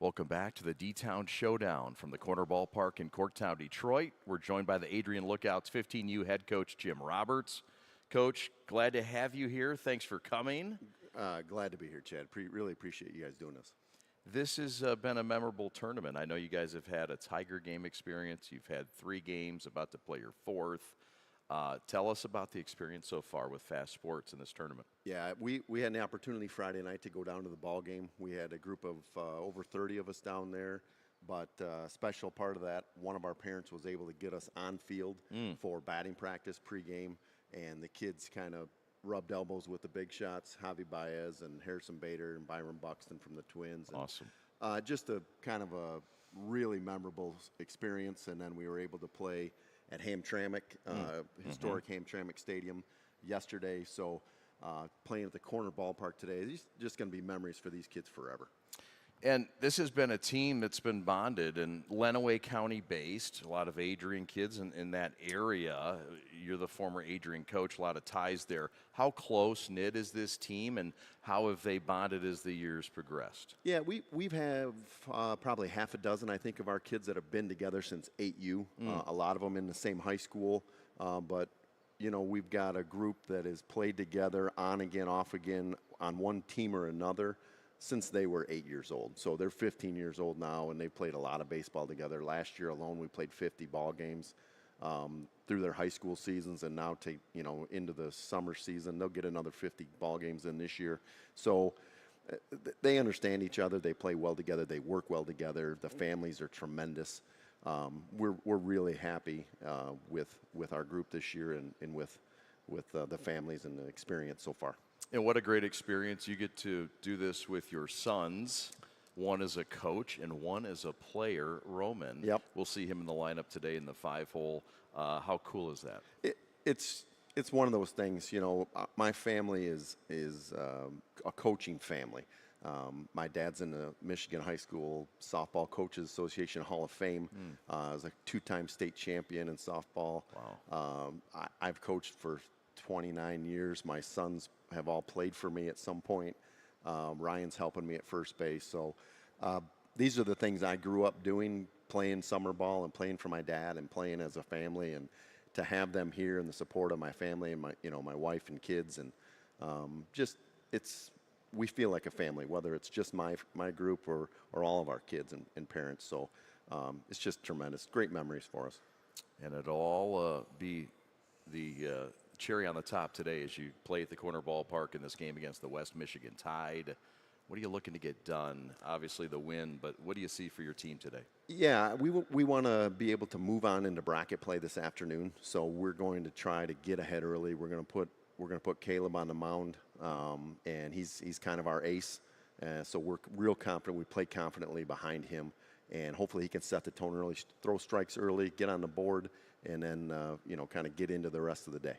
Welcome back to the D-Town Showdown from the Corner Ballpark in Corktown, Detroit. We're joined by the Adrian Lookouts 15U head coach Jim Roberts. Coach, glad to have you here. Thanks for coming. Glad to be here, Chad. Really appreciate you guys doing this. This has been a memorable tournament. I know you guys have had a Tiger game experience. You've had 3 games, about to play your 4th. Tell us about the experience so far with Fast Sports in this tournament. Yeah, we had an opportunity Friday night to go down to the ball game. We had a group of over 30 of us down there, but special part of that, one of our parents was able to get us on field for batting practice pregame, and the kids kind of rubbed elbows with the big shots, Javi Baez and Harrison Bader and Byron Buxton from the Twins. And, awesome. Just a kind of a really memorable experience, and then we were able to play at Hamtramck, historic Hamtramck Stadium yesterday. So playing at the Corner Ballpark today, these just going to be memories for these kids forever. And this has been a team that's been bonded and Lenawee County based, a lot of Adrian kids in that area. You're the former Adrian coach, a lot of ties there. How close-knit is this team, and how have they bonded as the years progressed? Yeah, we've have probably half a dozen, I think, of our kids that have been together since 8U. A lot of them in the same high school, but you know, we've got a group that has played together on again, off again, on one team or another since they were 8 years old. So they're 15 years old now, and they played a lot of baseball together. Last year alone, we played 50 ball games through their high school seasons, and now into the summer season, they'll get another 50 ball games in this year. So they understand each other. They play well together. They work well together. The families are tremendous. We're really happy with our group this year and with the families and the experience so far. And what a great experience. You get to do this with your sons, one as a coach and one as a player, Roman. Yep. We'll see him in the lineup today in the 5-hole. How cool is that? It's one of those things, you know, my family is a coaching family. My dad's in the Michigan High School Softball Coaches Association Hall of Fame. As a 2-time state champion in softball. Wow. I've coached for 29 years. My sons have all played for me at some point. Ryan's helping me at first base. So these are the things I grew up doing, playing summer ball and playing for my dad and playing as a family, and to have them here and the support of my family and my wife and kids, and we feel like a family, whether it's just my group or all of our kids and parents. So it's just tremendous. Great memories for us. And it'll all be the cherry on the top today as you play at the Corner Ballpark in this game against the West Michigan Tide. What are you looking to get done? Obviously the win, but what do you see for your team today? Yeah, we want to be able to move on into bracket play this afternoon, so we're going to try to get ahead early. We're going to put Caleb on the mound, and he's kind of our ace. So we're real confident. We play confidently behind him, and hopefully he can set the tone early, throw strikes early, get on the board, and then kind of get into the rest of the day.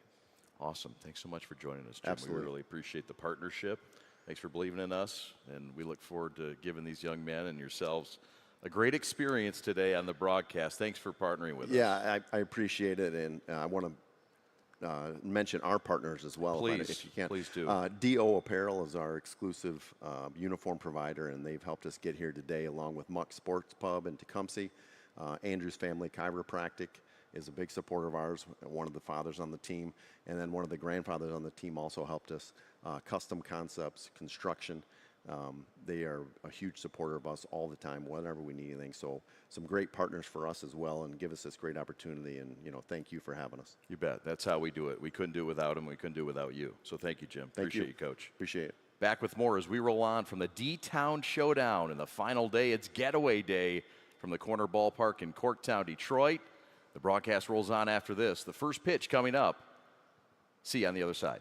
Awesome. Thanks so much for joining us, Jim. Absolutely. We really appreciate the partnership. Thanks for believing in us, and we look forward to giving these young men and yourselves a great experience today on the broadcast. Thanks for partnering with us. Yeah, I appreciate it, and I want to mention our partners as well. Please, if you can. Please do. DO Apparel is our exclusive uniform provider, and they've helped us get here today, along with Muck Sports Pub in Tecumseh. Andrew's Family Chiropractic is a big supporter of ours, one of the fathers on the team, and then one of the grandfathers on the team also helped us. Custom Concepts Construction, they are a huge supporter of us all the time, whenever we need anything. So some great partners for us as well, and give us this great opportunity, and thank you for having us. You bet. That's how we do it. We couldn't do it without him. We couldn't do it without you. So thank you, Jim. Appreciate you, Coach. Appreciate it. Back with more as we roll on from the D-Town Showdown. In the final day, it's Getaway Day from the Corner Ballpark in Corktown, Detroit. The broadcast rolls on after this. The first pitch coming up. See you on the other side.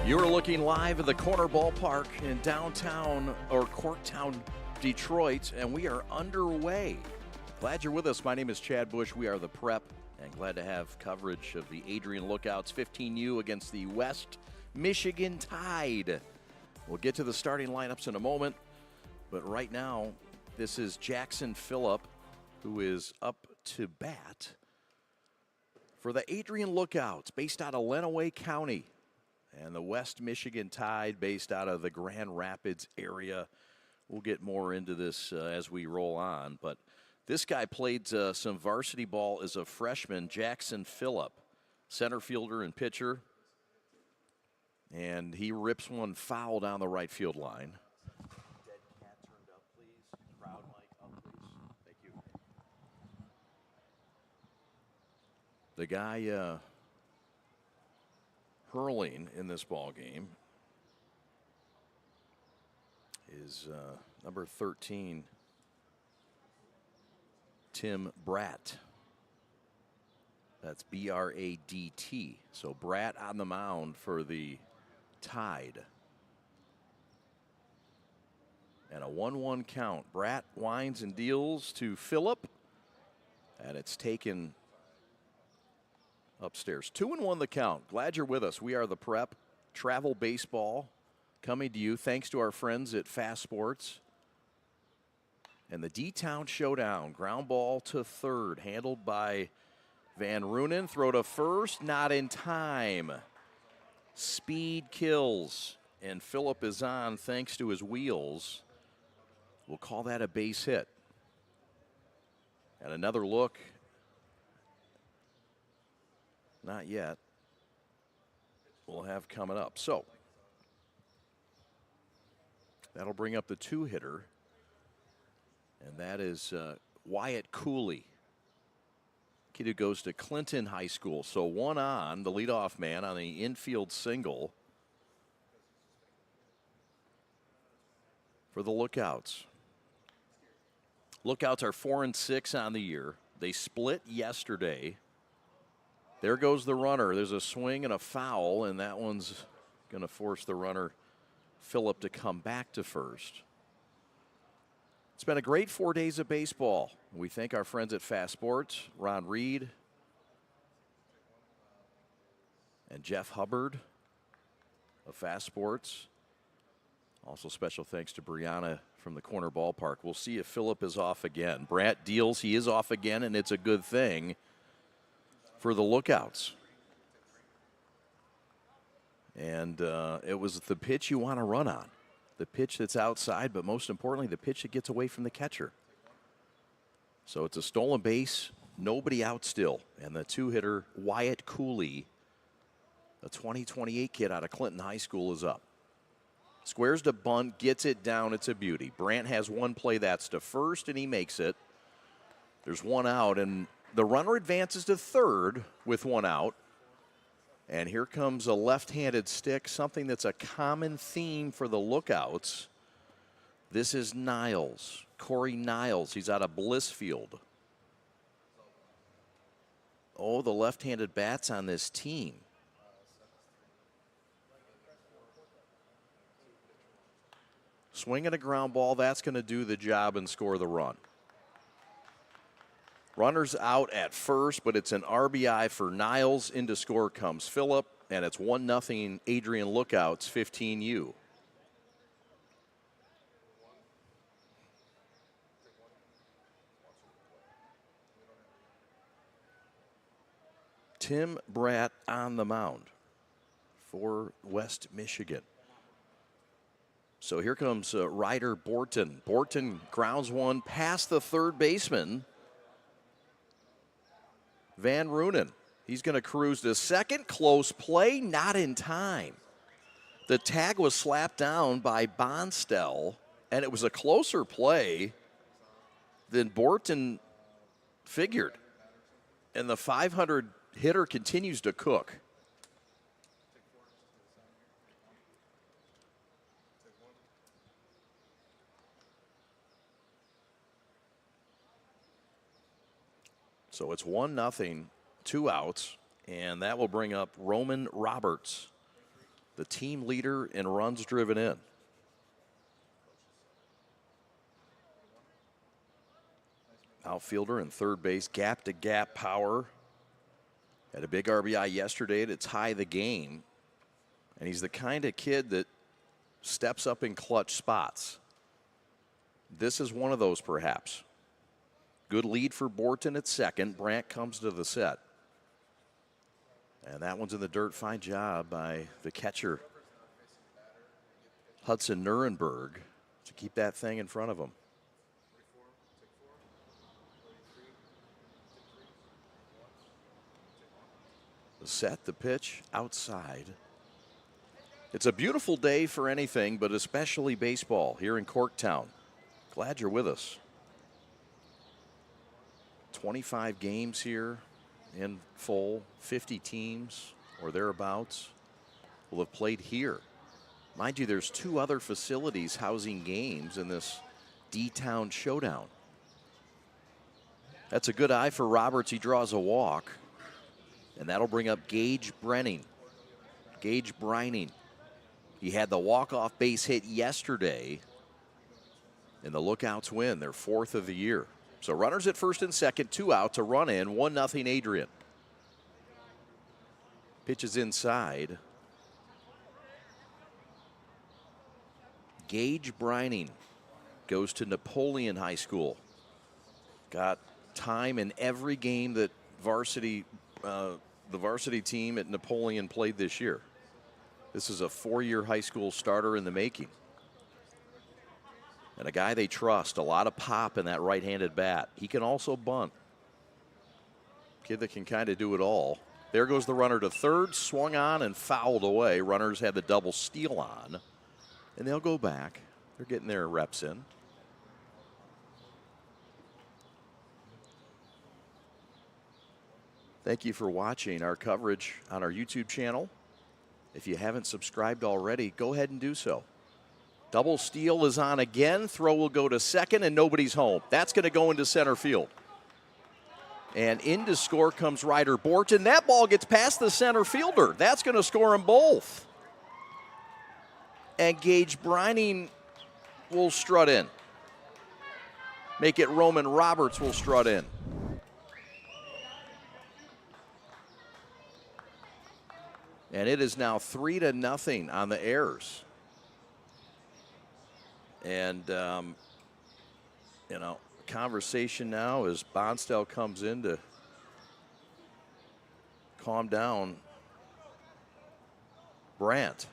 You are looking live at the Corner Ballpark in downtown or Corktown, Detroit, and we are underway. Glad you're with us. My name is Chad Bush. We are the Prep, and glad to have coverage of the Adrian Lookouts 15U against the West Michigan Tide. We'll get to the starting lineups in a moment, but right now, this is Jackson Phillip, who is up to bat for the Adrian Lookouts, based out of Lenawee County, and the West Michigan Tide, based out of the Grand Rapids area. We'll get more into this as we roll on, but this guy played some varsity ball as a freshman, Jackson Phillip, center fielder and pitcher, and he rips one foul down the right field line. Dead cat turned up, please. Crowd mic up, please. Thank you. The guy hurling in this ball game is number 13, Tim Bratt. That's B-R-A-D-T. So Bratt on the mound for the Tide. And a 1-1 count. Bratt winds and deals to Phillip, and it's taken upstairs. 2-1 the count. Glad you're with us. We are the Prep Travel Baseball, coming to you thanks to our friends at Fast Sports. And the D-Town Showdown. Ground ball to third, handled by Van Runen. Throw to first, not in time. Speed kills, and Phillip is on thanks to his wheels. We'll call that a base hit. And another look. Not yet. We'll have coming up. So that'll bring up the two-hitter, and that is Wyatt Cooley, kid who goes to Clinton High School. So one on, the leadoff man on the infield single for the Lookouts. Lookouts are 4-6 on the year. They split yesterday. There goes the runner. There's a swing and a foul, and that one's going to force the runner, Phillip, to come back to first. It's been a great 4 days of baseball. We thank our friends at Fast Sports, Ron Reed and Jeff Hubbard of Fast Sports. Also special thanks to Brianna from the corner ballpark. We'll see if Phillip is off again. Bratt deals. He is off again, and it's a good thing for the Lookouts. And it was the pitch you want to run on. The pitch that's outside, but most importantly, the pitch that gets away from the catcher. So it's a stolen base, nobody out still. And the two-hitter, Wyatt Cooley, a 2028 kid out of Clinton High School, is up. Squares to bunt, gets it down, it's a beauty. Brandt has one play, that's to first, and he makes it. There's one out, and the runner advances to third with one out. And here comes a left-handed stick, something that's a common theme for the Lookouts. This is Niles, Corey Niles. He's out of Blissfield. Oh, the left-handed bats on this team. Swinging a ground ball, that's going to do the job and score the run. Runners out at first, but it's an RBI for Niles. In to score comes Phillip, and it's 1-0 Adrian Lookouts, 15U. Tim Bratt on the mound for West Michigan. So here comes Ryder Borton. Borton grounds one past the third baseman, Van Runen. He's going to cruise to second. Close play, not in time. The tag was slapped down by Bonstel, and it was a closer play than Borton figured. And the 500 hitter continues to cook. So it's 1-0, 2 outs, and that will bring up Roman Roberts, the team leader in runs driven in. Outfielder and third base, gap-to-gap power. Had a big RBI yesterday to tie the game. And he's the kind of kid that steps up in clutch spots. This is one of those, perhaps. Good lead for Borton at second. Brandt comes to the set. And that one's in the dirt. Fine job by the catcher, Hudson Nuremberg, to keep that thing in front of him. The set, the pitch, outside. It's a beautiful day for anything, but especially baseball here in Corktown. Glad you're with us. 25 games here in full, 50 teams or thereabouts will have played here. Mind you, there's 2 other facilities housing games in this D-Town showdown. That's a good eye for Roberts. He draws a walk, and that'll bring up Gage Brining. He had the walk-off base hit yesterday, and the Lookouts win their 4th of the year. So runners at first and second, 2 out to run in, 1-0 Adrian. Pitches inside. Gage Brining goes to Napoleon High School. Got time in every game that the varsity team at Napoleon played this year. This is a 4-year high school starter in the making. And a guy they trust, a lot of pop in that right-handed bat. He can also bunt. Kid that can kind of do it all. There goes the runner to third, swung on and fouled away. Runners had the double steal on, and they'll go back. They're getting their reps in. Thank you for watching our coverage on our YouTube channel. If you haven't subscribed already, go ahead and do so. Double steal is on again. Throw will go to second, and nobody's home. That's going to go into center field. And in to score comes Ryder Borton. That ball gets past the center fielder. That's going to score them both. And Gage Brining will strut in. Make it Roman Roberts will strut in. And it is now 3-0 on the Airs. And, conversation now as Bonstell comes in to calm down Brandt.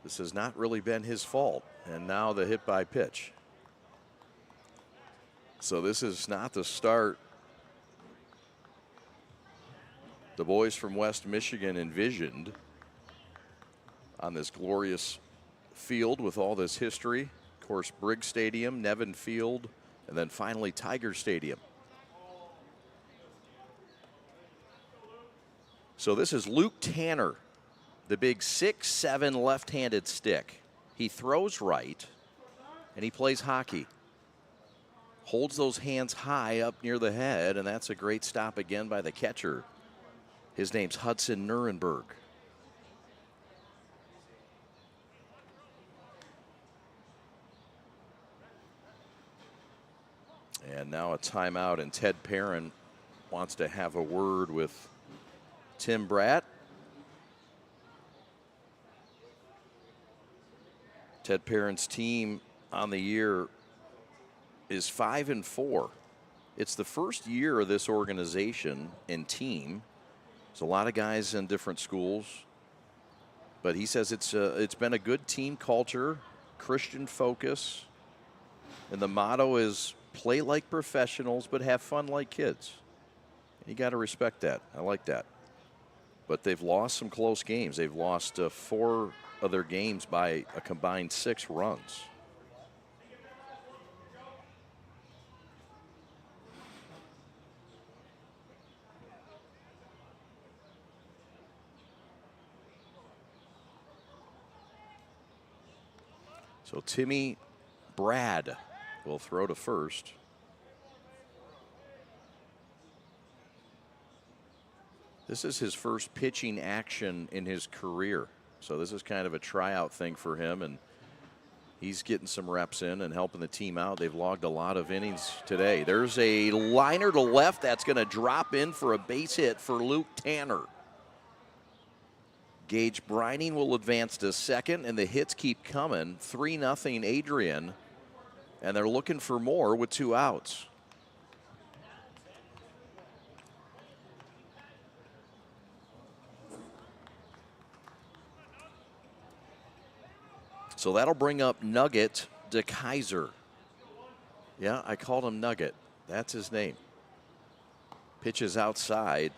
This has not really been his fault. And now the hit by pitch. So this is not the start the boys from West Michigan envisioned on this glorious field with all this history. Of course, Briggs Stadium, Nevin Field, and then finally Tiger Stadium. So this is Luke Tanner, the big 6'7" left-handed stick. He throws right, and he plays hockey. Holds those hands high up near the head, and that's a great stop again by the catcher. His name's Hudson Nuremberg. And now a timeout, and Ted Perrin wants to have a word with Tim Bratt. Ted Perrin's team on the year is 5-4. It's the first year of this organization and team. There's a lot of guys in different schools, but he says it's been a good team culture, Christian focus, and the motto is play like professionals but have fun like kids. You got to respect that. I like that. But they've lost some close games. They've lost 4 of their games by a combined 6 runs. So Timmy Brad will throw to first. This is his first pitching action in his career. So this is kind of a tryout thing for him, and he's getting some reps in and helping the team out. They've logged a lot of innings today. There's a liner to left that's going to drop in for a base hit for Luke Tanner. Gage Brining will advance to second, and the hits keep coming. 3-0 Adrian, and they're looking for more with 2 outs. So that'll bring up Nugget DeKaiser. Yeah, I called him Nugget. That's his name. Pitches outside.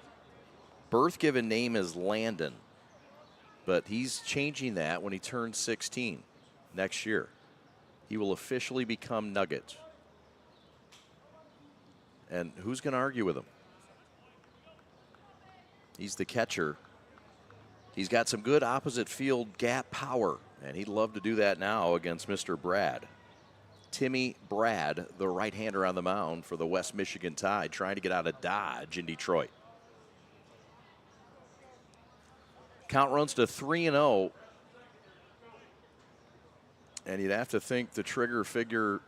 Birth given name is Landon, but he's changing that when he turns 16 next year. He will officially become Nugget. And who's going to argue with him? He's the catcher. He's got some good opposite field gap power, and he'd love to do that now against Mr. Brad. Timmy Brad, the right-hander on the mound for the West Michigan Tide, trying to get out of Dodge in Detroit. Count runs to 3-0. And you'd have to think the trigger figure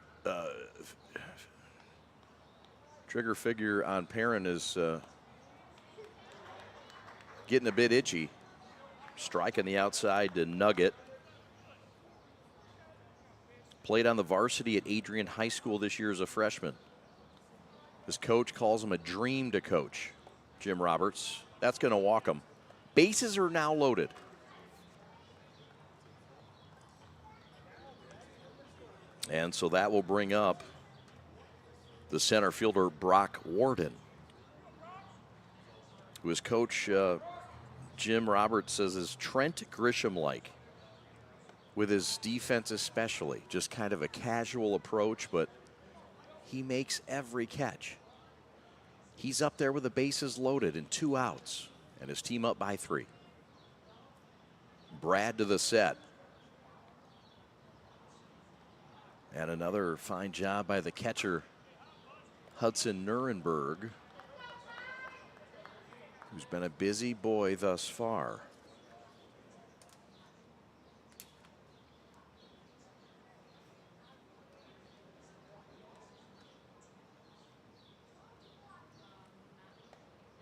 on Perrin is getting a bit itchy. Striking the outside to Nugget. Played on the varsity at Adrian High School this year as a freshman. His coach calls him a dream to coach, Jim Roberts. That's going to walk him. Bases are now loaded. And so that will bring up the center fielder, Brock Warden, who his coach, Jim Roberts, says is Trent Grisham-like, with his defense especially. Just kind of a casual approach, but he makes every catch. He's up there with the bases loaded and 2 outs, and his team up by 3. Brad to the set. And another fine job by the catcher, Hudson Nuremberg, who's been a busy boy thus far.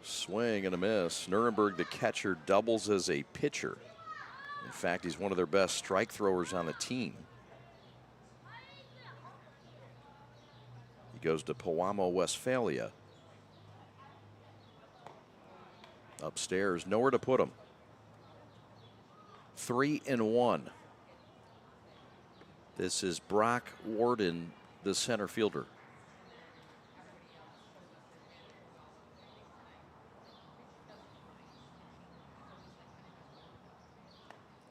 Swing and a miss. Nuremberg, the catcher, doubles as a pitcher. In fact, he's one of their best strike throwers on the team. He goes to Pewamo, Westphalia. Upstairs, nowhere to put him. 3-1. This is Brock Warden, the center fielder.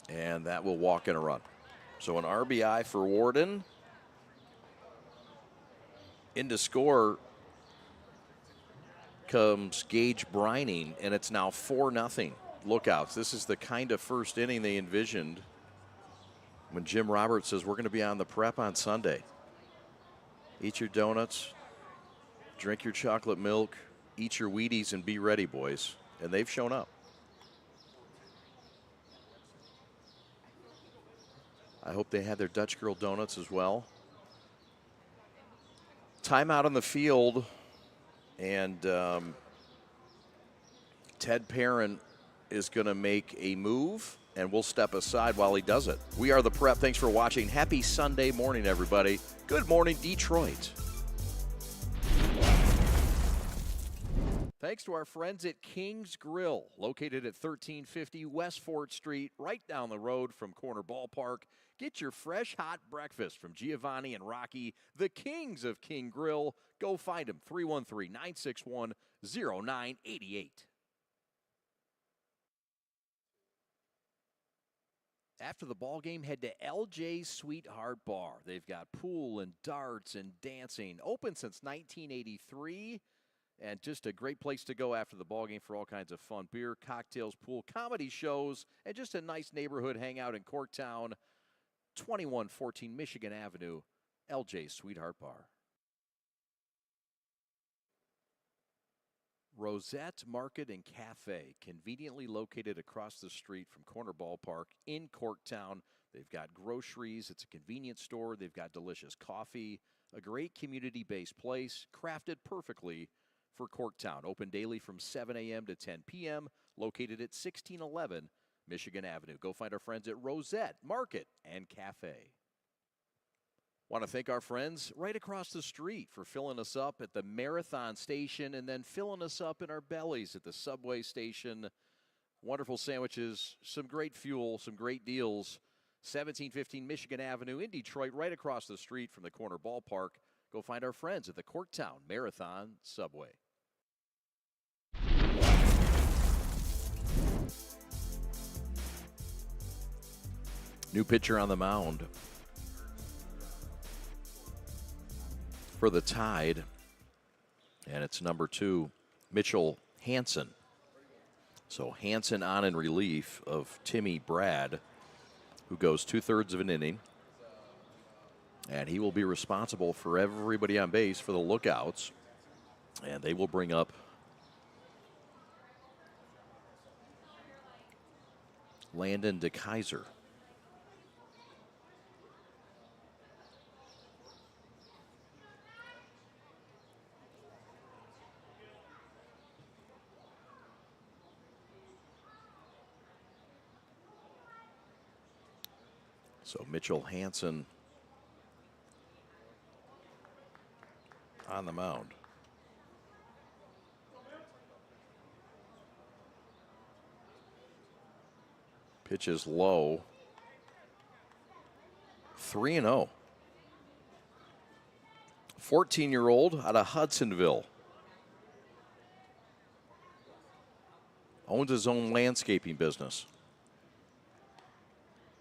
And that will walk in a run. So an RBI for Warden. In to score comes Gage Brining, and it's now 4-0. Lookouts. This is the kind of first inning they envisioned when Jim Roberts says we're going to be on the prep on Sunday. Eat your donuts, drink your chocolate milk, eat your Wheaties, and be ready, boys. And they've shown up. I hope they had their Dutch Girl donuts as well. Timeout on the field, and Ted Perrin is going to make a move, and we'll step aside while he does it. We are the Prep. Thanks for watching. Happy Sunday morning, everybody. Good morning, Detroit. Thanks to our friends at King's Grill, located at 1350 West 4th Street, right down the road from Corner Ballpark. Get your fresh, hot breakfast from Giovanni and Rocky, the kings of King Grill. Go find them, 313-961-0988. After the ball game, head to LJ's Sweetheart Bar. They've got pool and darts and dancing, open since 1983. And just a great place to go after the ballgame for all kinds of fun. Beer, cocktails, pool, comedy shows, and just a nice neighborhood hangout in Corktown. 2114 Michigan Avenue, LJ's Sweetheart Bar. Rosette Market and Cafe, conveniently located across the street from Corner Ballpark in Corktown. They've got groceries. It's a convenience store. They've got delicious coffee. A great community-based place, crafted perfectly for Corktown. Open daily from 7 a.m. to 10 p.m., located at 1611 Michigan Avenue. Go find our friends at Rosette Market and Cafe. Want to thank our friends right across the street for filling us up at the Marathon Station and then filling us up in our bellies at the subway station. Wonderful sandwiches, some great fuel, some great deals. 1715 Michigan Avenue in Detroit, right across the street from the corner ballpark. Go find our friends at the Corktown Marathon Subway. New pitcher on the mound for the Tide, and it's number 2, Mitchell Hansen. So Hansen on in relief of Timmy Brad, who goes 2/3 of an inning. And he will be responsible for everybody on base for the lookouts. And they will bring up Landon DeKaiser. So Mitchell Hansen on the mound. Pitch is low. 3-0. 14-year-old out of Hudsonville. Owns his own landscaping business.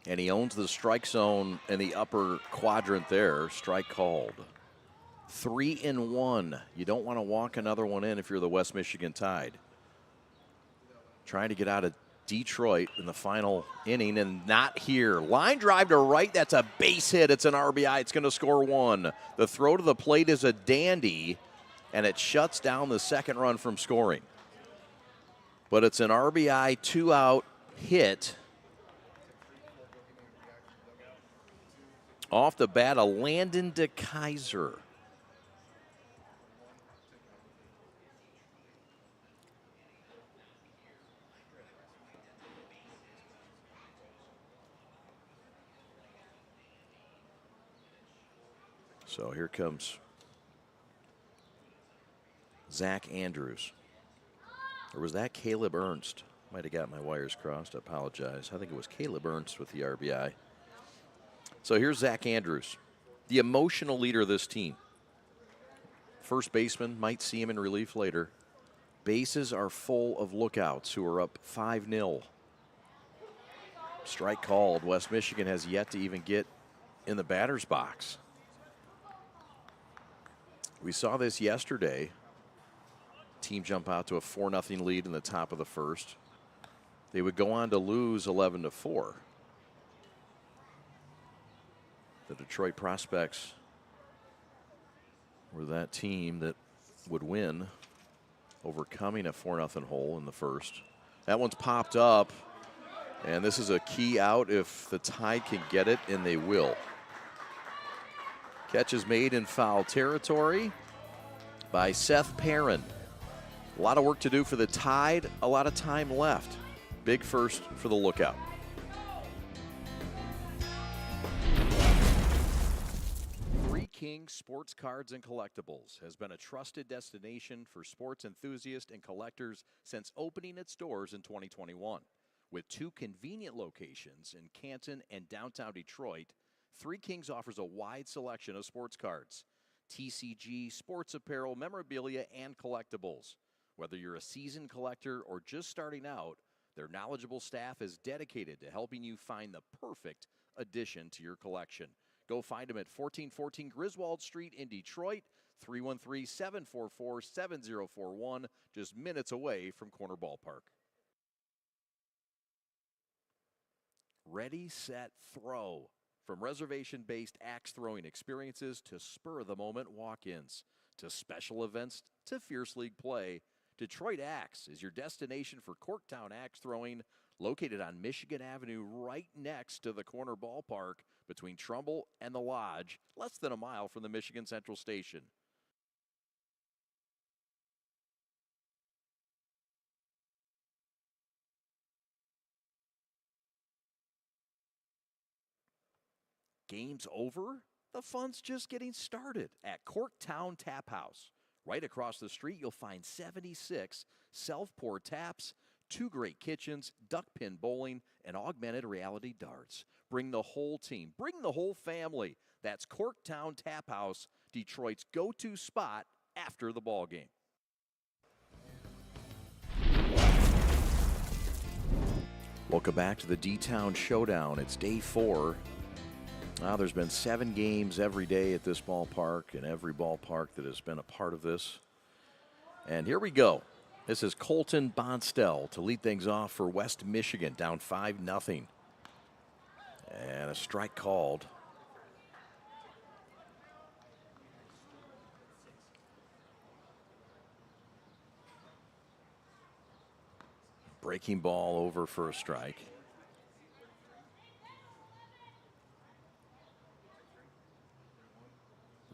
And he owns the strike zone in the upper quadrant there. Strike called. 3-1. You don't want to walk another one in if you're the West Michigan Tide. Trying to get out of Detroit in the final inning, and not here. Line drive to right. That's a base hit. It's an RBI. It's going to score 1. The throw to the plate is a dandy, and it shuts down the second run from scoring. But it's an RBI 2-out hit. Off the bat, a Landon DeKaiser. So here comes Zach Andrews. Or was that Caleb Ernst? Might have got my wires crossed. I apologize. I think it was Caleb Ernst with the RBI. So here's Zach Andrews, the emotional leader of this team. First baseman, might see him in relief later. Bases are full of lookouts who are up 5-0. Strike called. West Michigan has yet to even get in the batter's box. We saw this yesterday. Team jump out to a 4-0 lead in the top of the first. They would go on to lose 11-4. The Detroit Prospects were that team that would win, overcoming a 4-0 hole in the first. That one's popped up, and this is a key out if the Tide can get it, and they will. Catch is made in foul territory by Seth Perrin. A lot of work to do for the Tide, a lot of time left. Big first for the lookout. Three Kings Sports Cards and Collectibles has been a trusted destination for sports enthusiasts and collectors since opening its doors in 2021. With 2 convenient locations in Canton and downtown Detroit, Three Kings offers a wide selection of sports cards, TCG, sports apparel, memorabilia, and collectibles. Whether you're a seasoned collector or just starting out, their knowledgeable staff is dedicated to helping you find the perfect addition to your collection. Go find them at 1414 Griswold Street in Detroit, 313-744-7041, just minutes away from Corner Ballpark. Ready, set, throw. From reservation-based axe throwing experiences to spur-of-the-moment walk-ins, to special events to Fierce League play, Detroit Axe is your destination for Corktown axe throwing, located on Michigan Avenue right next to the Corner Ballpark between Trumbull and the Lodge, less than a mile from the Michigan Central Station. Game's over? The fun's just getting started at Corktown Tap House. Right across the street, you'll find 76 self-pour taps, 2 great kitchens, duck pin bowling, and augmented reality darts. Bring the whole team. Bring the whole family. That's Corktown Tap House, Detroit's go-to spot after the ball game. Welcome back to the D-Town Showdown. It's day 4. Now, there's been 7 games every day at this ballpark, and every ballpark that has been a part of this. And here we go. This is Colton Bonstell to lead things off for West Michigan, down 5-0. And a strike called. Breaking ball over for a strike.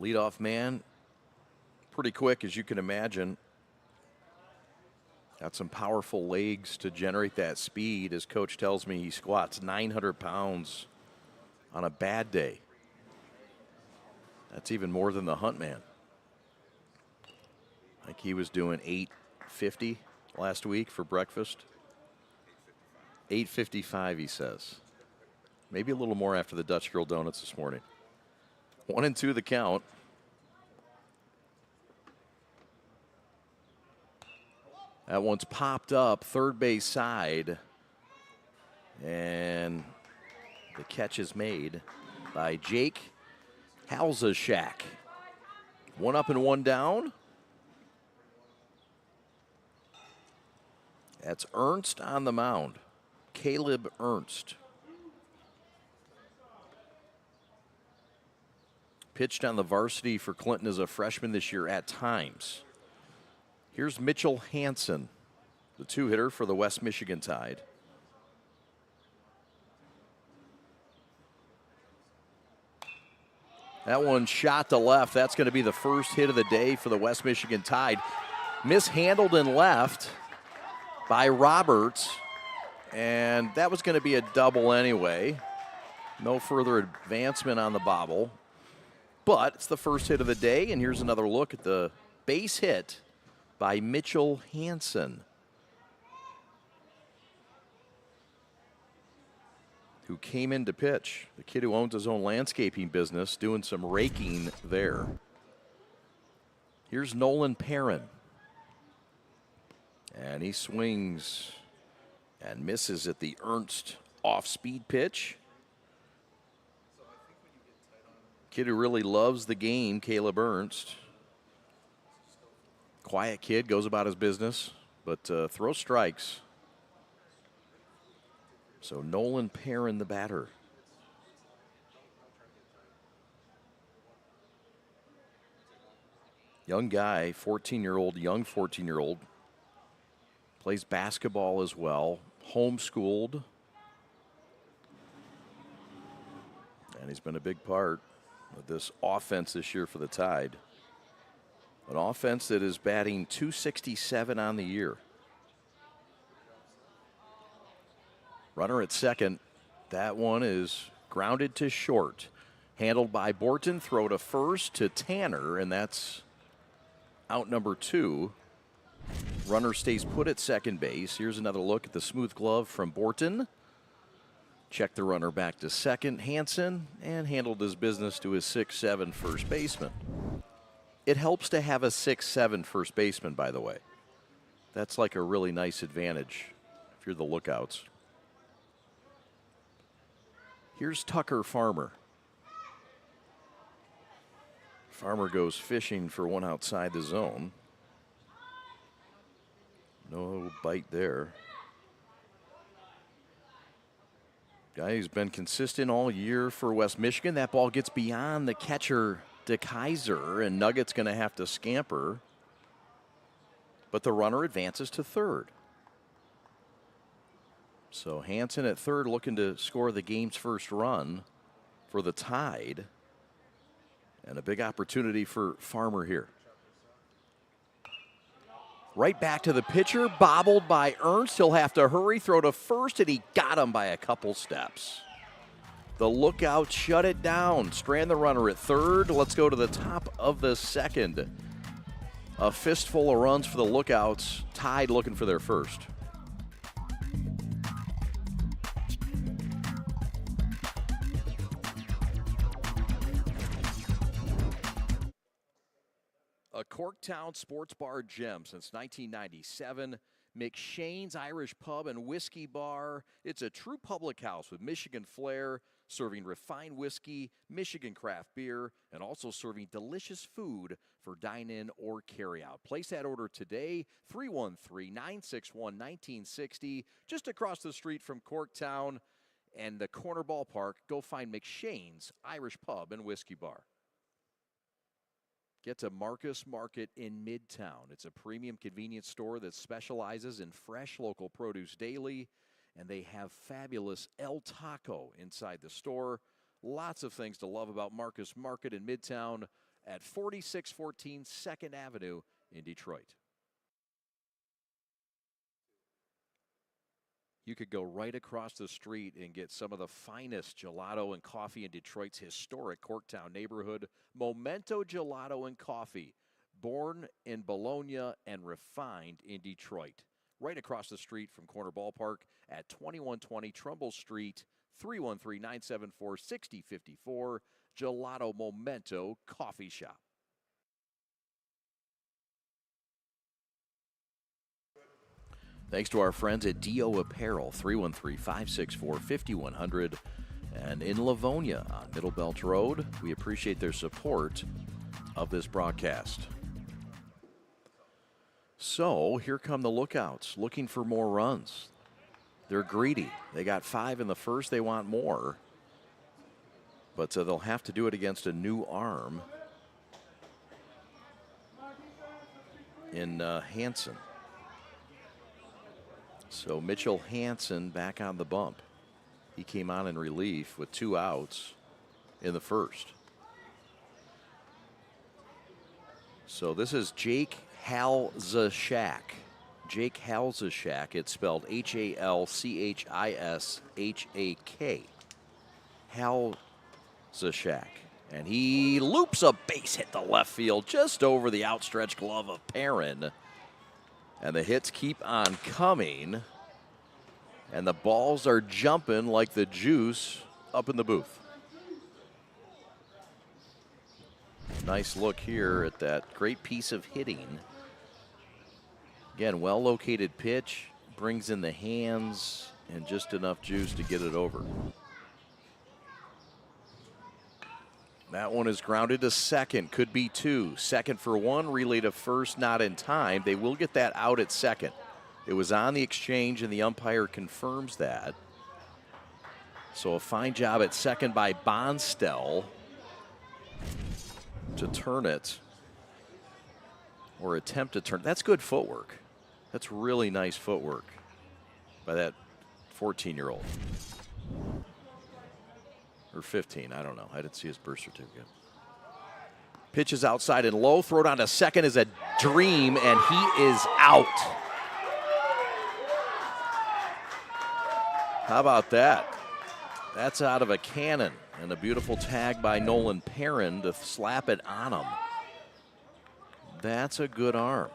Leadoff man, pretty quick as you can imagine. Got some powerful legs to generate that speed. As coach tells me, he squats 900 pounds on a bad day. That's even more than the Hunt man. Like he was doing 850 last week for breakfast. 855, he says. Maybe a little more after the Dutch Girl Donuts this morning. 1-2 the count. That one's popped up third base side. And the catch is made by Jake Halzashak. 1 up and 1 down. That's Ernst on the mound. Caleb Ernst. Pitched on the varsity for Clinton as a freshman this year at times. Here's Mitchell Hansen, the 2-hitter for the West Michigan Tide. That one shot to left. That's going to be the first hit of the day for the West Michigan Tide. Mishandled in left by Roberts, and that was going to be a double anyway. No further advancement on the bobble. But it's the first hit of the day, and here's another look at the base hit by Mitchell Hansen, who came in to pitch. The kid who owns his own landscaping business, doing some raking there. Here's Nolan Perrin. And he swings and misses at the Ernst off-speed pitch. Kid who really loves the game, Caleb Ernst. Quiet kid, goes about his business, but throws strikes. So Nolan Perrin, the batter. Young guy, 14-year-old, young 14-year-old. Plays basketball as well, homeschooled. And he's been a big part of this offense this year for the Tide. An offense that is batting .267 on the year. Runner at second. That one is grounded to short. Handled by Borton. Throw to first to Tanner, and that's out number 2. Runner stays put at second base. Here's another look at the smooth glove from Borton. Check the runner back to second, Hansen, and handled his business to his 6'7" first baseman. It helps to have a 6'7" first baseman, by the way. That's like a really nice advantage if you're the lookouts. Here's Tucker Farmer. Farmer goes fishing for one outside the zone. No bite there. Guy who's been consistent all year for West Michigan. That ball gets beyond the catcher, DeKaiser, and Nugget's going to have to scamper. But the runner advances to third. So Hansen at third looking to score the game's first run for the Tide. And a big opportunity for Farmer here. Right back to the pitcher, bobbled by Ernst. He'll have to hurry, throw to first, and he got him by a couple steps. The Lookouts shut it down. Strand the runner at third. Let's go to the top of the second. A fistful of runs for the Lookouts, tied looking for their first. A Corktown sports bar gem since 1997. McShane's Irish Pub and Whiskey Bar. It's a true public house with Michigan flair, serving refined whiskey, Michigan craft beer, and also serving delicious food for dine-in or carry-out. Place that order today, 313-961-1960, just across the street from Corktown and the corner ballpark. Go find McShane's Irish Pub and Whiskey Bar. Get to Marcus Market in Midtown. It's a premium convenience store that specializes in fresh local produce daily, and they have fabulous El Taco inside the store. Lots of things to love about Marcus Market in Midtown at 4614 2nd Avenue in Detroit. You could go right across the street and get some of the finest gelato and coffee in Detroit's historic Corktown neighborhood. Momento Gelato and Coffee, born in Bologna and refined in Detroit. Right across the street from Corner Ballpark at 2120 Trumbull Street, 313-974-6054. Gelato Momento Coffee Shop. Thanks to our friends at D.O. Apparel, 313-564-5100. And in Livonia on Middle Belt Road, we appreciate their support of this broadcast. So here come the Lookouts, looking for more runs. They're greedy. They got 5 in the first. They want more. But they'll have to do it against a new arm in Hansen. So Mitchell Hansen back on the bump. He came on in relief with 2 outs in the first. So this is Jake Halzashak. Jake Halzashak. It's spelled Halchishak. Halzashak. And he loops a base hit to left field just over the outstretched glove of Perrin. And the hits keep on coming. And the balls are jumping like the juice up in the booth. Nice look here at that great piece of hitting. Again, well-located pitch, brings in the hands, and just enough juice to get it over. That one is grounded to second, could be 2. Second for 1, relay to first, not in time. They will get that out at second. It was on the exchange, and the umpire confirms that. So a fine job at second by Bonstel to turn it, or attempt to turn. That's good footwork. That's really nice footwork by that 14-year-old. Or 15, I don't know. I didn't see his birth certificate. Pitches outside and low. Throw down to second is a dream, and he is out. How about that? That's out of a cannon, and a beautiful tag by Nolan Perrin to slap it on him. That's a good arm.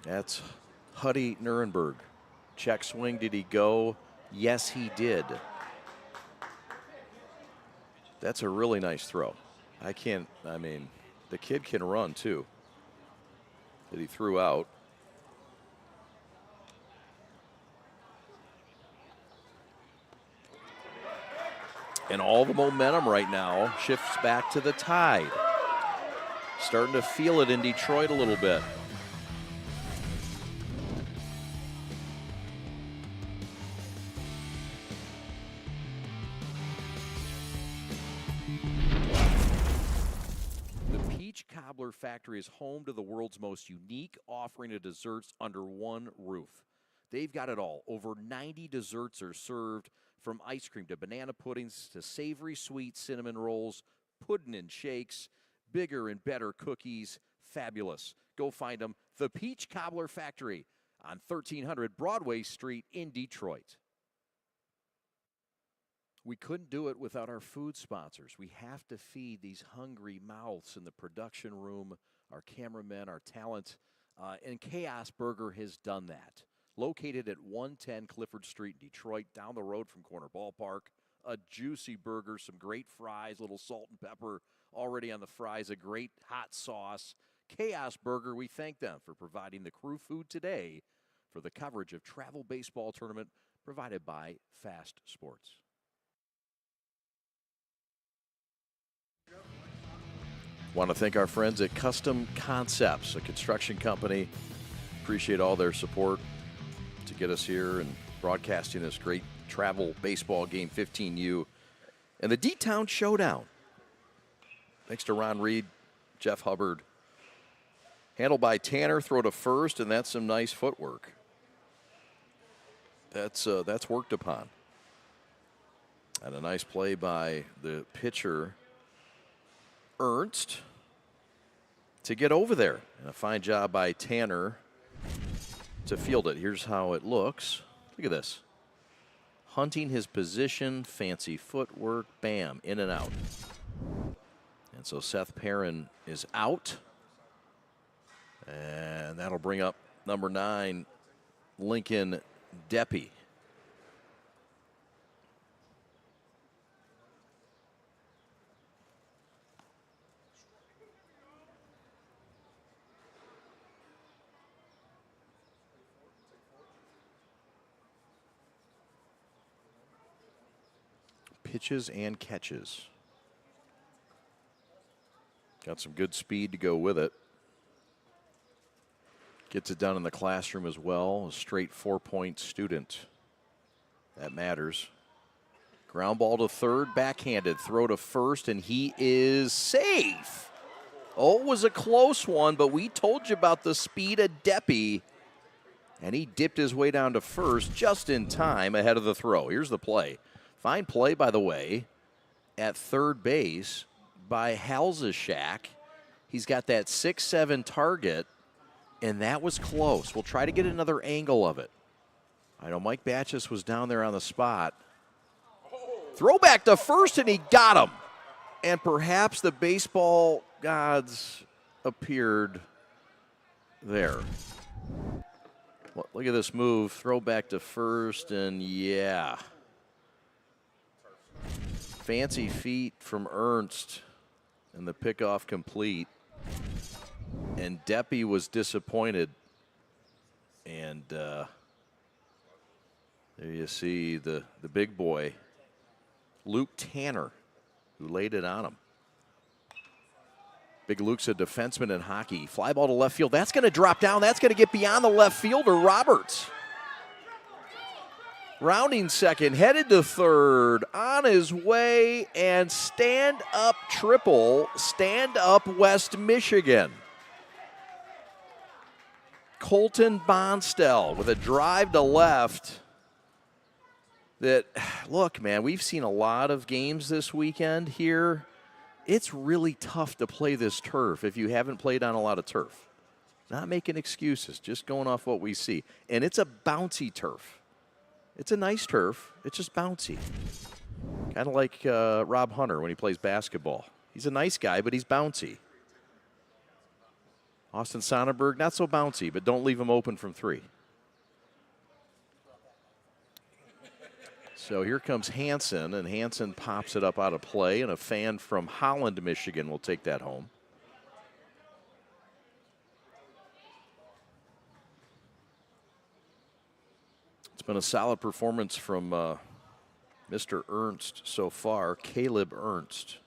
That's Huddy Nuremberg. Check swing, did he go? Yes, he did. That's a really nice throw. The kid can run too. That he threw out. And all the momentum right now shifts back to the Tide. Starting to feel it in Detroit a little bit. Cobbler Factory is home to the world's most unique offering of desserts under one roof. They've got it all. Over 90 desserts are served, from ice cream to banana puddings to savory sweet cinnamon rolls, pudding and shakes, bigger and better cookies. Fabulous. Go find them. The Peach Cobbler Factory on 1300 Broadway Street in Detroit. We couldn't do it without our food sponsors. We have to feed these hungry mouths in the production room, our cameramen, our talent, and Chaos Burger has done that. Located at 110 Clifford Street in Detroit, down the road from Corner Ballpark. A juicy burger, some great fries, little salt and pepper already on the fries, a great hot sauce. Chaos Burger, we thank them for providing the crew food today for the coverage of Travel Baseball Tournament provided by Fast Sports. Want to thank our friends at Custom Concepts, a construction company. Appreciate all their support to get us here and broadcasting this great travel baseball game, 15U, and the D-Town Showdown. Thanks to Ron Reed, Jeff Hubbard. Handled by Tanner, throw to first, and that's some nice footwork. That's worked upon. And a nice play by the pitcher, Ernst, to get over there. And a fine job by Tanner to field it. Here's how it looks. Look at this. Hunting his position, fancy footwork, bam, in and out. And so Seth Perrin is out. And that'll bring up number 9, Lincoln Deppy. Pitches and catches. Got some good speed to go with it. Gets it done in the classroom as well. A straight 4-point student. That matters. Ground ball to third, backhanded. Throw to first, and he is safe. Oh, it was a close one, but we told you about the speed of Deppy. And he dipped his way down to first just in time ahead of the throw. Here's the play. Fine play, by the way, at third base by Halzashak. He's got that 6-7 target, and that was close. We'll try to get another angle of it. I know Mike Batchus was down there on the spot. Throw back to first, and he got him. And perhaps the baseball gods appeared there. Look at this move. Throw back to first, and yeah. Fancy feet from Ernst, and the pickoff complete. And Deppy was disappointed. And there you see the big boy, Luke Tanner, who laid it on him. Big Luke's a defenseman in hockey. Fly ball to left field. That's going to drop down. That's going to get beyond the left fielder, Roberts. Rounding second, headed to third, on his way, and stand-up triple, stand-up West Michigan. Colton Bonstell with a drive to left. That, look, man, we've seen a lot of games this weekend here. It's really tough to play this turf if you haven't played on a lot of turf. Not making excuses, just going off what we see. And it's a bouncy turf. It's a nice turf. It's just bouncy. Kind of like Rob Hunter when he plays basketball. He's a nice guy, but he's bouncy. Austin Sonnenberg, not so bouncy, but don't leave him open from three. So here comes Hansen, and Hansen pops it up out of play, and a fan from Holland, Michigan will take that home. It's been a solid performance from Mr. Ernst so far, Caleb Ernst.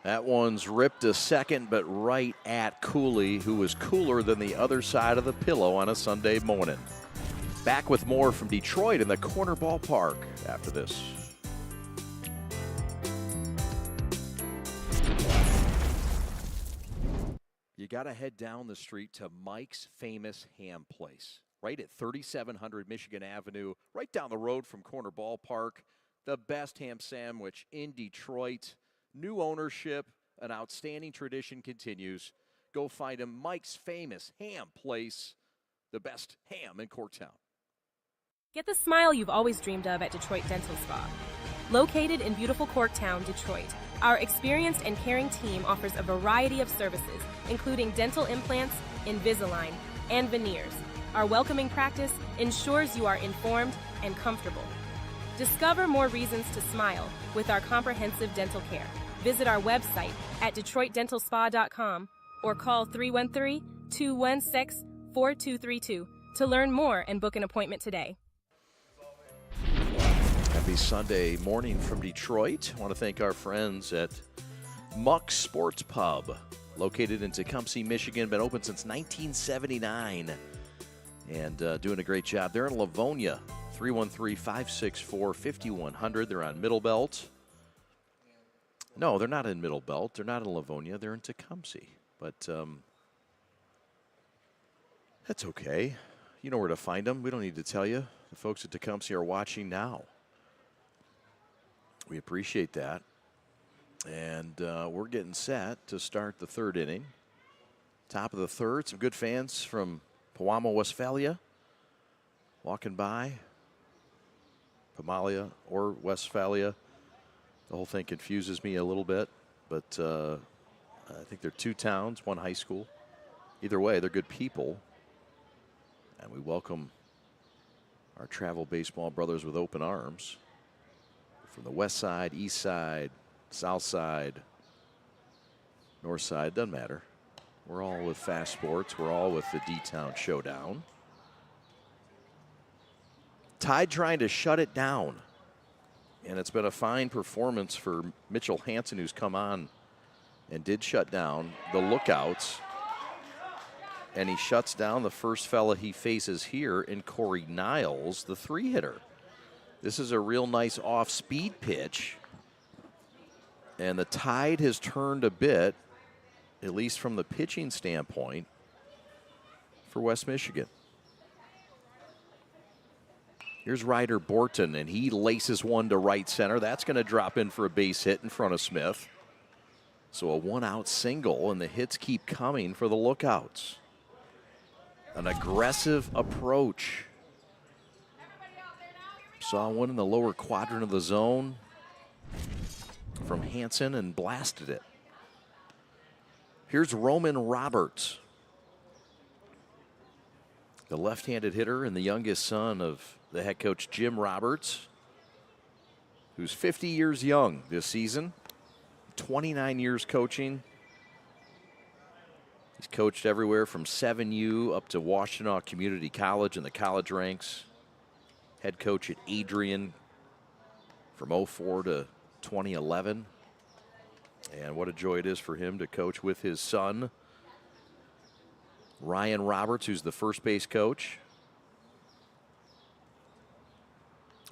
That one's ripped to second, but right at Cooley, who was cooler than the other side of the pillow on a Sunday morning. Back with more from Detroit in the Corner Ballpark after this. You got to head down the street to Mike's Famous Ham Place, right at 3700 Michigan Avenue, right down the road from Corner Ballpark. The best ham sandwich in Detroit. New ownership, an outstanding tradition continues. Go find him, Mike's Famous Ham Place, the best ham in Corktown. Get the smile you've always dreamed of at Detroit Dental Spa. Located in beautiful Corktown, Detroit, our experienced and caring team offers a variety of services, including dental implants, Invisalign, and veneers. Our welcoming practice ensures you are informed and comfortable. Discover more reasons to smile with our comprehensive dental care. Visit our website at DetroitDentalSpa.com or call 313-216-4232 to learn more and book an appointment today. Happy Sunday morning from Detroit. I want to thank our friends at Muck Sports Pub, located in Tecumseh, Michigan. Been open since 1979 and doing a great job. They're in Livonia, 313-564-5100. They're on Middle Belt. No, they're not in Middle Belt. They're not in Livonia. They're in Tecumseh. But that's okay. You know where to find them. We don't need to tell you. The folks at Tecumseh are watching now. We appreciate that. And we're getting set to start the third inning. Top of the third. Some good fans from Pewamo, Westphalia walking by. Pomalia or Westphalia. The whole thing confuses me a little bit. But I think they're two towns, one high school. Either way, they're good people. And we welcome our travel baseball brothers with open arms. From the west side, east side, south side, north side, doesn't matter. We're all with Fast Sports. We're all with the D-Town Showdown. Tide trying to shut it down. And it's been a fine performance for Mitchell Hansen, who's come on and did shut down the Lookouts. And he shuts down the first fella he faces here in Corey Niles, the three-hitter. This is a real nice off-speed pitch. And the tide has turned a bit, at least from the pitching standpoint, for West Michigan. Here's Ryder Borton, and he laces one to right center. That's going to drop in for a base hit in front of Smith. So a one-out single, and the hits keep coming for the Lookouts. An aggressive approach. Saw one in the lower quadrant of the zone from Hansen and blasted it. Here's Roman Roberts, the left-handed hitter and the youngest son of the head coach Jim Roberts, who's 50 years young this season, 29 years coaching. He's coached everywhere from 7U up to Washtenaw Community College in the college ranks. Head coach at Adrian from 04 to 2011. And what a joy it is for him to coach with his son, Ryan Roberts, who's the first base coach.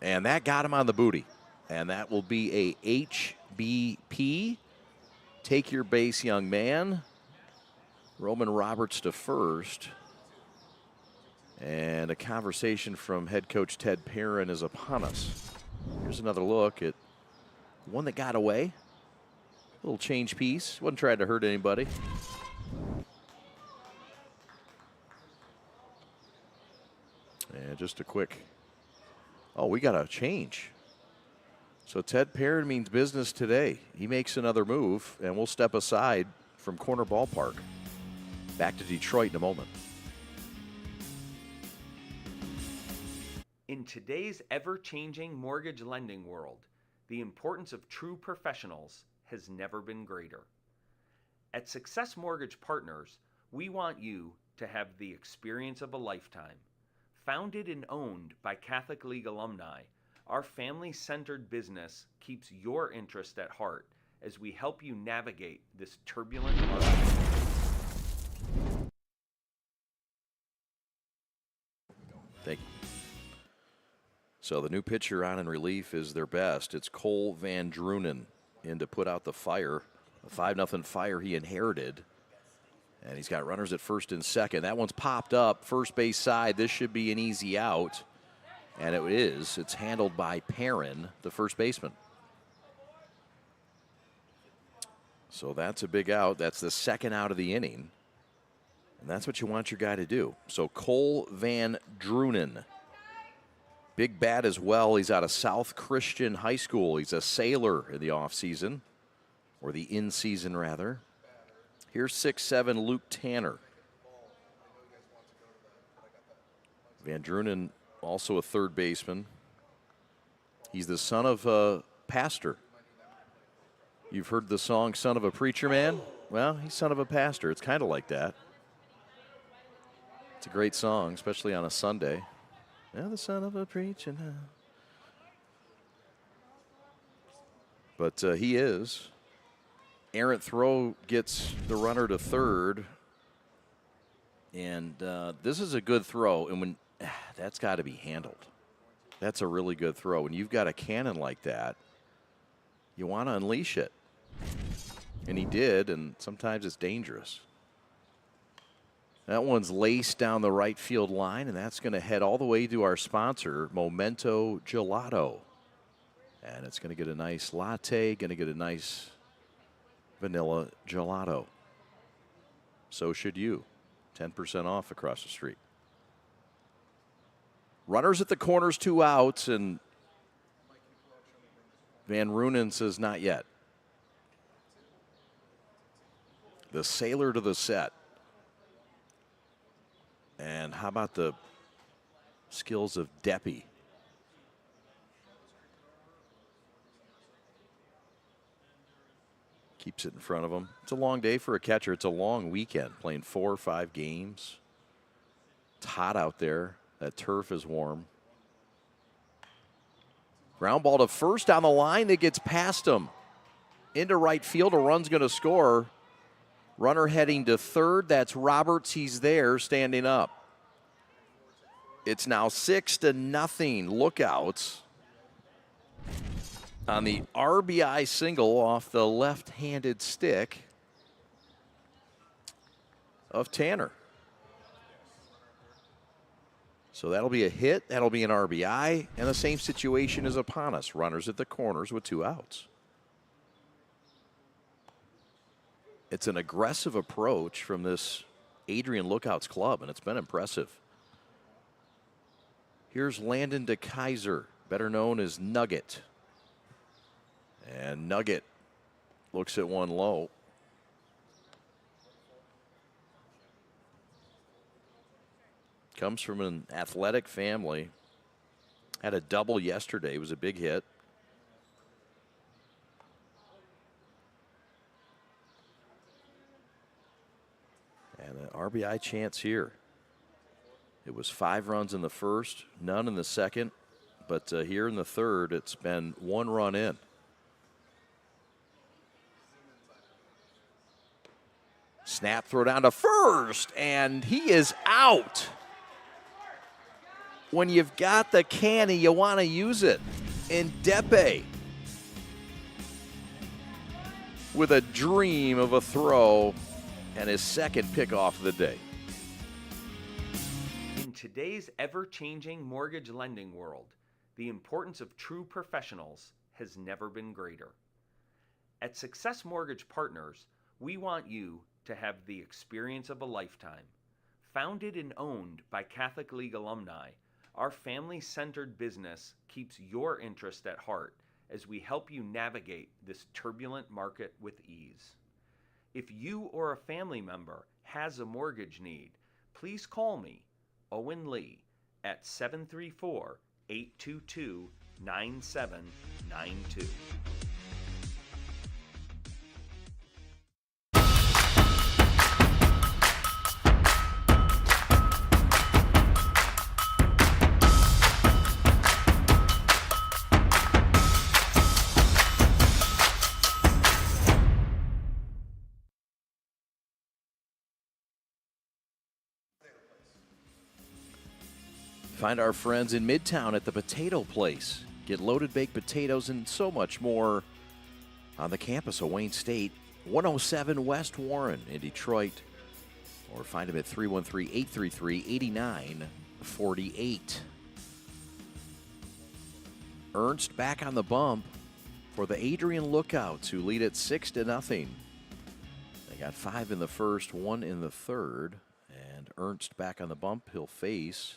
And that got him on the booty. And that will be a HBP. Take your base, young man. Roman Roberts to first. And a conversation from head coach Ted Perrin is upon us. Here's another look at one that got away. A little change piece. Wasn't trying to hurt anybody. And just a quick. Oh, we got a change. So Ted Perrin means business today. He makes another move, and we'll step aside from corner ballpark. Back to Detroit in a moment. In today's ever-changing mortgage lending world, the importance of true professionals has never been greater. At Success Mortgage Partners, we want you to have the experience of a lifetime. Founded and owned by Catholic League alumni, our family-centered business keeps your interest at heart as we help you navigate this turbulent market. Thank you. So the new pitcher on in relief is their best. It's Cole Van Drunen in to put out the fire. A 5-0 fire he inherited. And he's got runners at first and second. That one's popped up. First base side. This should be an easy out. And it is. It's handled by Perrin, the first baseman. So that's a big out. That's the second out of the inning. And that's what you want your guy to do. So Cole Van Drunen, big bat as well. He's out of South Christian High School. He's a sailor in the offseason, or the in-season rather. Here's 6'7" Luke Tanner. Van Drunen, also a third baseman. He's the son of a pastor. You've heard the song Son of a Preacher Man? Well, he's son of a pastor. It's kind of like that. It's a great song, especially on a Sunday. Yeah, the son of a preacher man. But he is. Errant throw gets the runner to third. And this is a good throw. And when that's got to be handled. That's a really good throw. When you've got a cannon like that, you want to unleash it. And he did, and sometimes it's dangerous. That one's laced down the right field line, and that's going to head all the way to our sponsor, Momento Gelato. And it's going to get a nice latte, going to get a nice vanilla gelato. So should you. 10% off across the street. Runners at the corners, 2 outs, and Van Drunen says not yet. The sailor to the set. And how about the skills of Deppy? Keeps it in front of him. It's a long day for a catcher. It's a long weekend, playing 4 or 5 games. It's hot out there. That turf is warm. Ground ball to first down the line that gets past him. Into right field, a run's going to score. Runner heading to third. That's Roberts. He's there, standing up. It's now 6-0. Lookouts on the RBI single off the left-handed stick of Tanner. So that'll be a hit. That'll be an RBI. And the same situation is upon us. Runners at the corners with 2 outs. It's an aggressive approach from this Adrian Lookouts club, and it's been impressive. Here's Landon DeKaiser, better known as Nugget. And Nugget looks at one low. Comes from an athletic family. Had a double yesterday. It was a big hit. And an RBI chance here. It was 5 runs in the first, none in the second. But here in the third, it's been 1 run in. Snap throw down to first, and he is out. When you've got the canny, you want to use it. And Depe with a dream of a throw and his second pickoff of the day. In today's ever-changing mortgage lending world, the importance of true professionals has never been greater. At Success Mortgage Partners, we want you to have the experience of a lifetime. Founded and owned by Catholic League alumni, our family-centered business keeps your interest at heart as we help you navigate this turbulent market with ease. If you or a family member has a mortgage need, please call me, Owen Lee, at 734-822-9792. Find our friends in Midtown at the Potato Place. Get loaded baked potatoes and so much more on the campus of Wayne State, 107 West Warren in Detroit. Or find them at 313-833-8948. Ernst back on the bump for the Adrian Lookouts, who lead at 6-0. They got 5 in the first, 1 in the third. And Ernst back on the bump. He'll face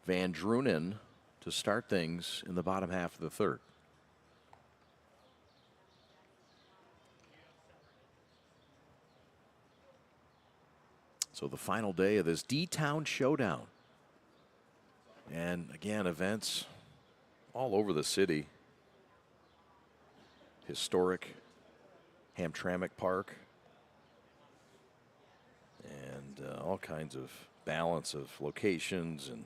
Van Drunen to start things in the bottom half of the third. So the final day of this D-Town Showdown. And again, events all over the city. Historic Hamtramck Park. And all kinds of balance of locations and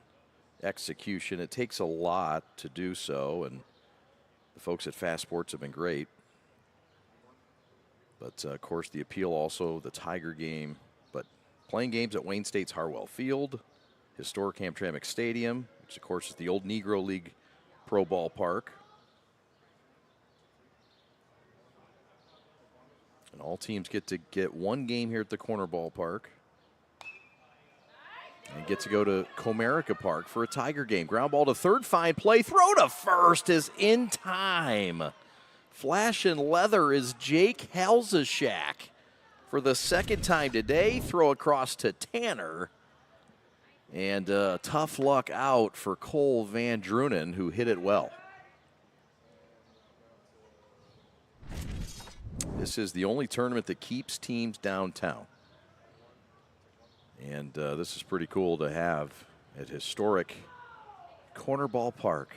execution. It takes a lot to do so, and the folks at Fast Sports have been great. But of course, the appeal also, the Tiger game, but playing games at Wayne State's Harwell Field, historic Hamtramck Stadium, which of course is the old Negro League Pro Ballpark. And all teams get to get one game here at the Corner Ballpark. And get to go to Comerica Park for a Tiger game. Ground ball to third, fine play. Throw to first is in time. Flash and leather is Jake Halzashak for the second time today. Throw across to Tanner. And tough luck out for Cole Van Drunen, who hit it well. This is the only tournament that keeps teams downtown. And this is pretty cool to have at historic Corner Ballpark.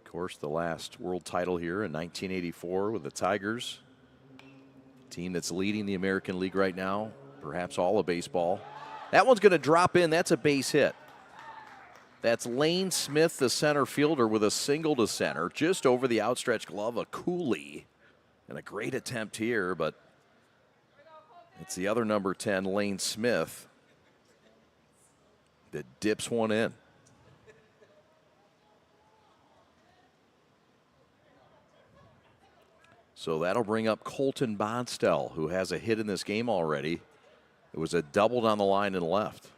Of course, the last world title here in 1984 with the Tigers. Team that's leading the American League right now, perhaps all of baseball. That one's going to drop in. That's a base hit. That's Lane Smith, the center fielder, with a single to center, just over the outstretched glove of Cooley. And a great attempt here, but it's the other number 10, Lane Smith, that dips one in. So that'll bring up Colton Bonstell, who has a hit in this game already. It was a double down the line and left.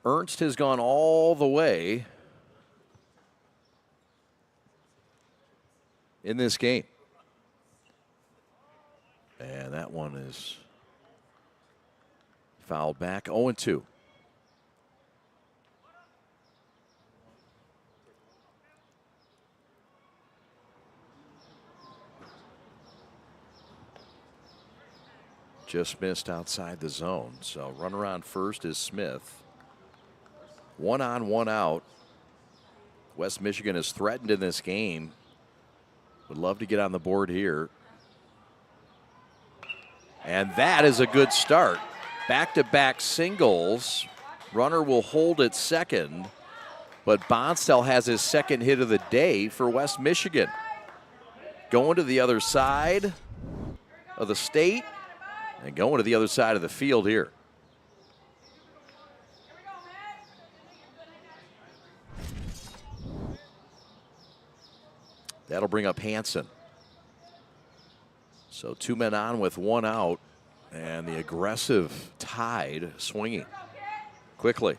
Ernst has gone all the way in this game. And that one is fouled back, 0-2. Just missed outside the zone. So runner on first is Smith. 1 on, 1 out. West Michigan is threatened in this game. Would love to get on the board here. And that is a good start. Back-to-back singles. Runner will hold at second. But Bonstell has his second hit of the day for West Michigan. Going to the other side of the state and going to the other side of the field here. That'll bring up Hansen. So 2 men on with 1 out, and the aggressive Tide swinging quickly.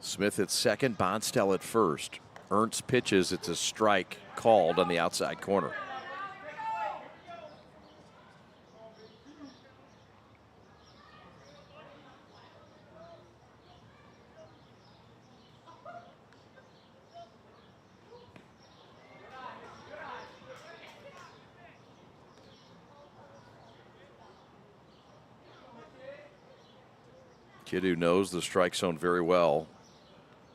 Smith at second, Bonstell at first. Ernst pitches, it's a strike called on the outside corner. Kid who knows the strike zone very well.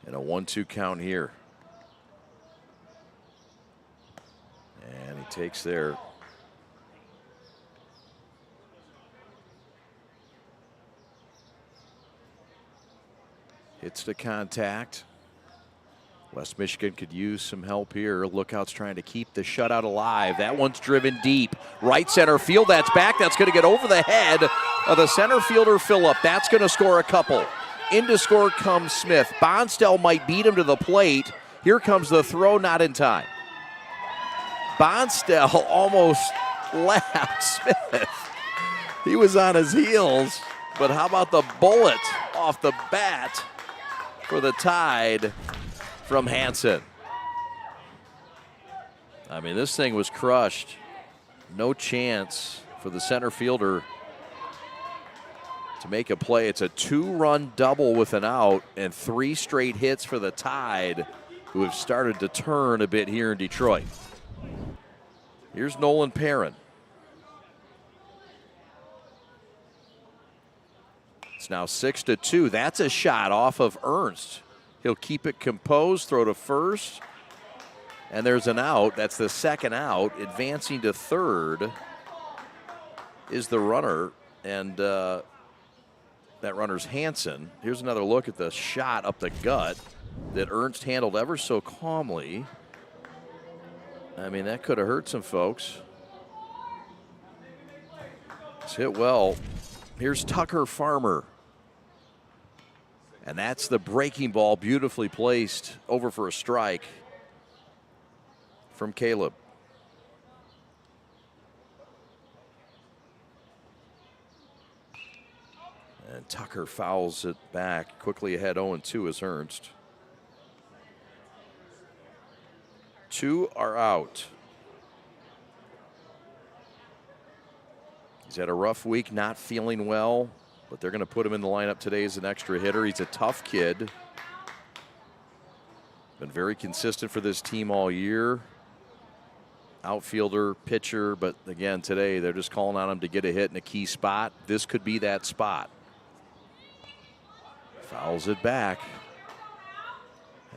And a 1-2 count here. And he takes there. Hits the contact. West Michigan could use some help here. Lookout's trying to keep the shutout alive. That one's driven deep. Right center field, that's back. That's going to get over the head of the center fielder, Phillip. That's going to score a couple. In to score comes Smith. Bonstell might beat him to the plate. Here comes the throw, not in time. Bonstell almost lap Smith. He was on his heels, but how about the bullet off the bat for the Tide from Hansen? I mean, this thing was crushed. No chance for the center fielder to make a play. It's a 2-run double with an out and 3 straight hits for the Tide, who have started to turn a bit here in Detroit. Here's Nolan Perrin. It's now 6-2. That's a shot off of Ernst. He'll keep it composed, throw to first, and there's an out. That's the second out. Advancing to third is the runner, and that runner's Hansen. Here's another look at the shot up the gut that Ernst handled ever so calmly. I mean, that could have hurt some folks. It's hit well. Here's Tucker Farmer. And that's the breaking ball, beautifully placed over for a strike from Caleb. And Tucker fouls it back. Quickly ahead 0-2 is Ernst. 2 are out. He's had a rough week, not feeling well, but they're going to put him in the lineup today as an extra hitter. He's a tough kid. Been very consistent for this team all year. Outfielder, pitcher, but again, today they're just calling on him to get a hit in a key spot. This could be that spot. Fouls it back.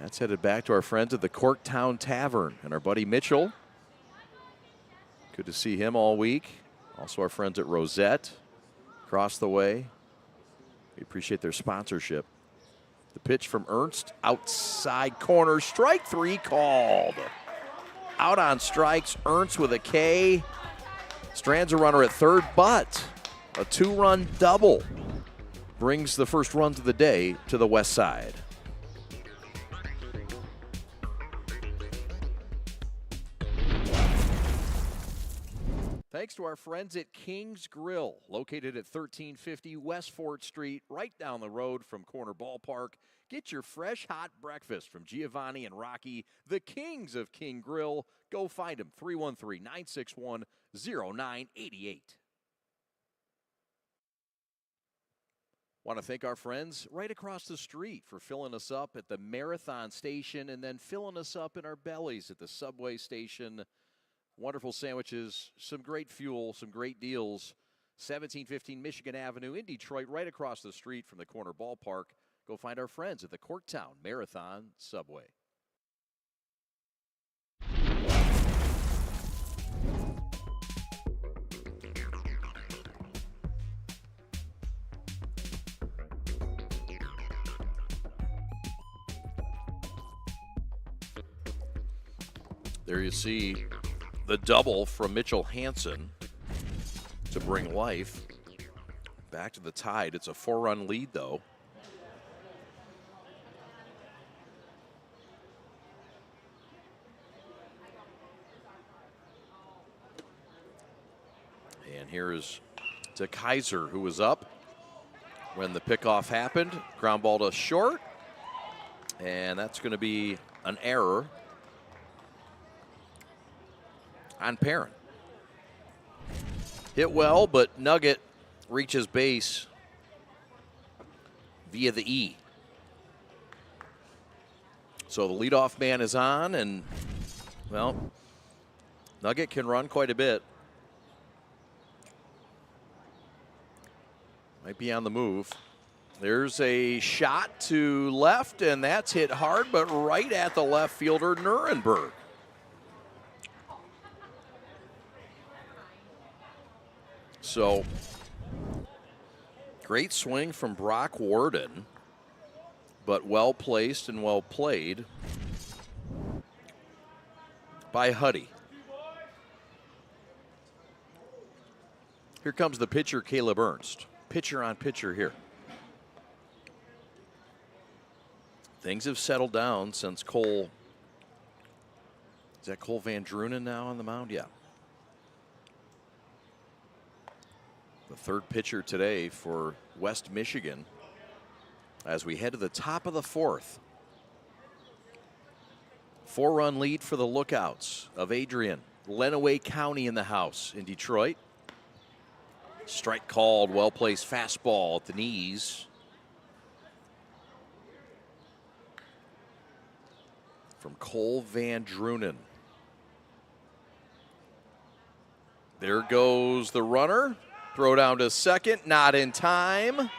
That's headed back to our friends at the Corktown Tavern and our buddy Mitchell. Good to see him all week. Also our friends at Rosette across the way. We appreciate their sponsorship. The pitch from Ernst, outside corner, strike 3 called. Out on strikes, Ernst with a K. Strands a runner at third, but a 2-run double brings the first runs of the day to the west side. Thanks to our friends at King's Grill, located at 1350 West 4th Street, right down the road from Corner Ballpark. Get your fresh, hot breakfast from Giovanni and Rocky, the kings of King Grill. Go find them, 313-961-0988. Want to thank our friends right across the street for filling us up at the Marathon Station and then filling us up in our bellies at the subway station. Wonderful sandwiches, some great fuel, some great deals. 1715 Michigan Avenue in Detroit, right across the street from the Corner Ballpark. Go find our friends at the Corktown Marathon Subway. There you see the double from Mitchell Hansen to bring life back to the Tide. It's a 4-run lead, though. And here is to Kaiser, who was up when the pickoff happened. Ground ball to short. And that's going to be an error on Perrin. Hit well, but Nugget reaches base via the E. So the leadoff man is on, and, well, Nugget can run quite a bit. Might be on the move. There's a shot to left, and that's hit hard, but right at the left fielder, Nuremberg. So, great swing from Brock Warden, but well placed and well played by Huddy. Here comes the pitcher, Caleb Ernst. Pitcher on pitcher here. Things have settled down since Cole. Is that Cole Van Drunen now on the mound? Yeah. The third pitcher today for West Michigan as we head to the top of the fourth. 4-run lead for the Lookouts of Adrian. Lenawee County in the house in Detroit. Strike called, well-placed fastball at the knees. From Cole Van Drunen. There goes the runner. Throw down to second, not in time.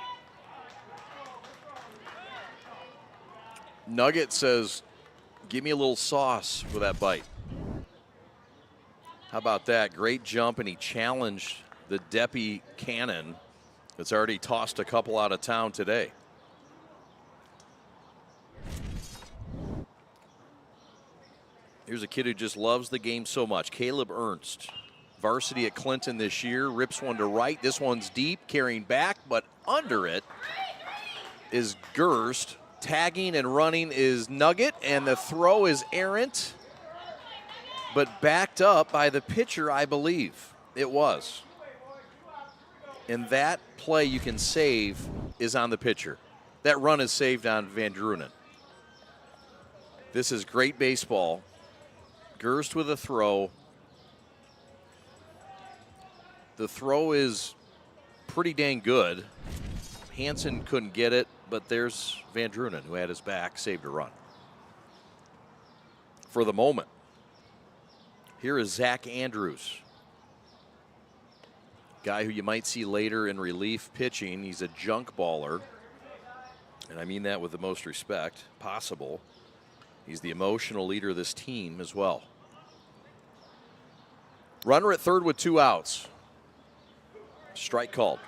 Nugget says, give me a little sauce for that bite. How about that? Great jump, and he challenged the Deppy Cannon that's already tossed a couple out of town today. Here's a kid who just loves the game so much. Caleb Ernst, varsity at Clinton this year, rips one to right. This one's deep, carrying back, but under it is Gerst. Tagging and running is Nugget, and the throw is errant, but backed up by the pitcher, I believe it was. And that play you can save is on the pitcher. That run is saved on Van Drunen. This is great baseball. Gerst with a throw. The throw is pretty dang good. Hansen couldn't get it, but there's Van Drunen, who had his back, saved a run. For the moment, here is Zach Andrews. Guy who you might see later in relief pitching. He's a junk baller, and I mean that with the most respect possible. He's the emotional leader of this team as well. Runner at third with 2 outs. Strike called.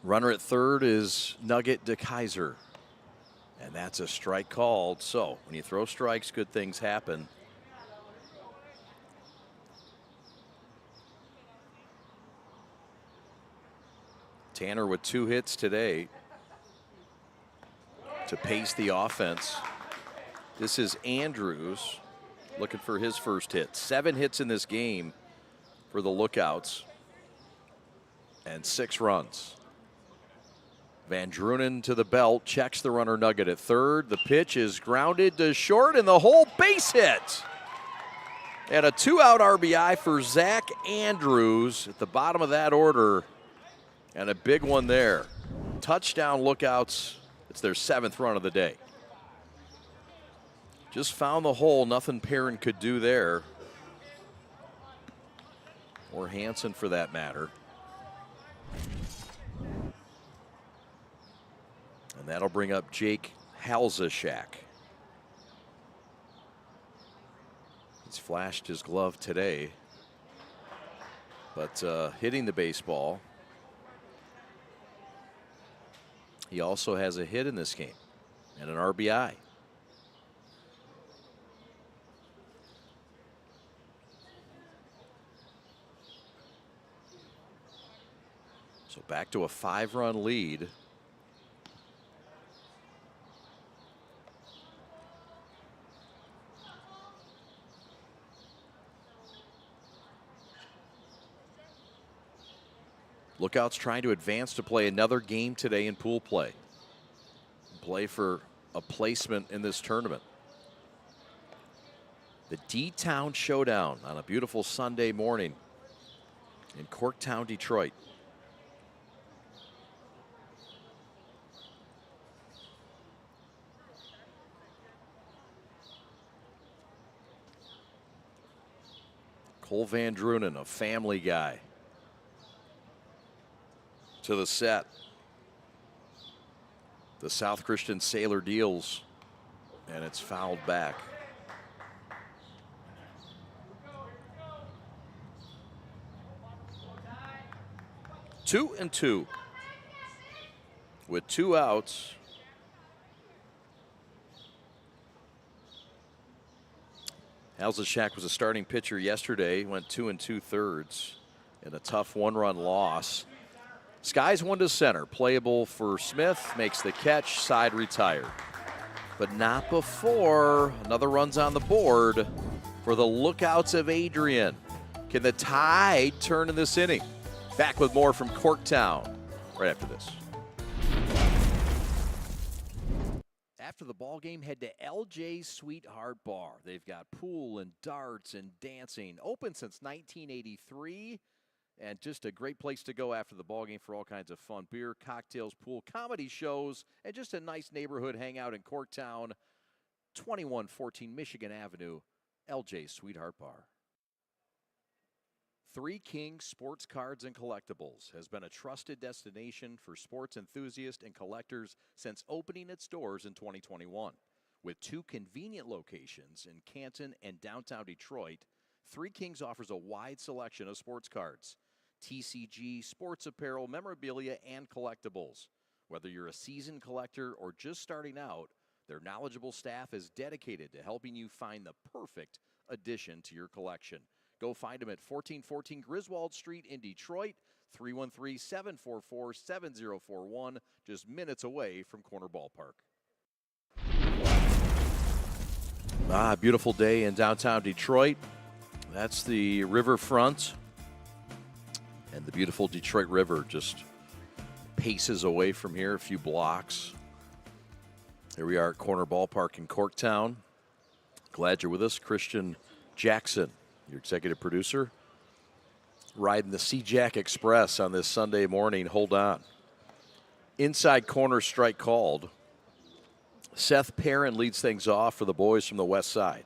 Runner at third is Nugget DeKaiser. And that's a strike called. So when you throw strikes, good things happen. Tanner with 2 hits today to pace the offense. This is Andrews looking for his first hit. 7 hits in this game for the Lookouts and 6 runs. Van Drunen to the belt, checks the runner Nugget at third. The pitch is grounded to short, and the whole base hit. And a 2-out RBI for Zach Andrews at the bottom of that order. And a big one there. Touchdown Lookouts. It's their 7th run of the day. Just found the hole. Nothing Perrin could do there. Or Hansen for that matter. And that'll bring up Jake Halzashak. He's flashed his glove today, but hitting the baseball. He also has a hit in this game and an RBI. So back to a 5-run lead. Lookouts trying to advance to play another game today in pool play. Play for a placement in this tournament. The D-Town Showdown on a beautiful Sunday morning in Corktown, Detroit. Cole Van Drunen, a family guy. To the set. The South Christian Sailor deals, and it's fouled back. Two and two. With 2 outs. Halzashak was a starting pitcher yesterday, went 2 2/3 in a tough 1-run loss. Skies one to center, playable for Smith, makes the catch, side retired. but not before. Another run's on the board for the Lookouts of Adrian. Can the tide turn in this inning? Back with more from Corktown right after this. After the ball game, head to LJ's Sweetheart Bar. They've got pool and darts and dancing. Open since 1983. And just a great place to go after the ball game for all kinds of fun. Beer, cocktails, pool, comedy shows, and just a nice neighborhood hangout in Corktown. 2114 Michigan Avenue, LJ's Sweetheart Bar. Three Kings Sports Cards and Collectibles has been a trusted destination for sports enthusiasts and collectors since opening its doors in 2021. With two convenient locations in Canton and downtown Detroit, Three Kings offers a wide selection of sports cards, TCG, sports apparel, memorabilia, and collectibles. Whether you're a seasoned collector or just starting out, their knowledgeable staff is dedicated to helping you find the perfect addition to your collection. Go find them at 1414 Griswold Street in Detroit, 313-744-7041, just minutes away from Corner Ballpark. Beautiful day in downtown Detroit. That's the riverfront. And the beautiful Detroit River just paces away from here a few blocks. Here we are at Corner Ballpark in Corktown. Glad you're with us. Christian Jackson, your executive producer, riding the C-Jack Express on this Sunday morning. Hold on. Inside corner strike called. Seth Perrin leads things off for the boys from the west side.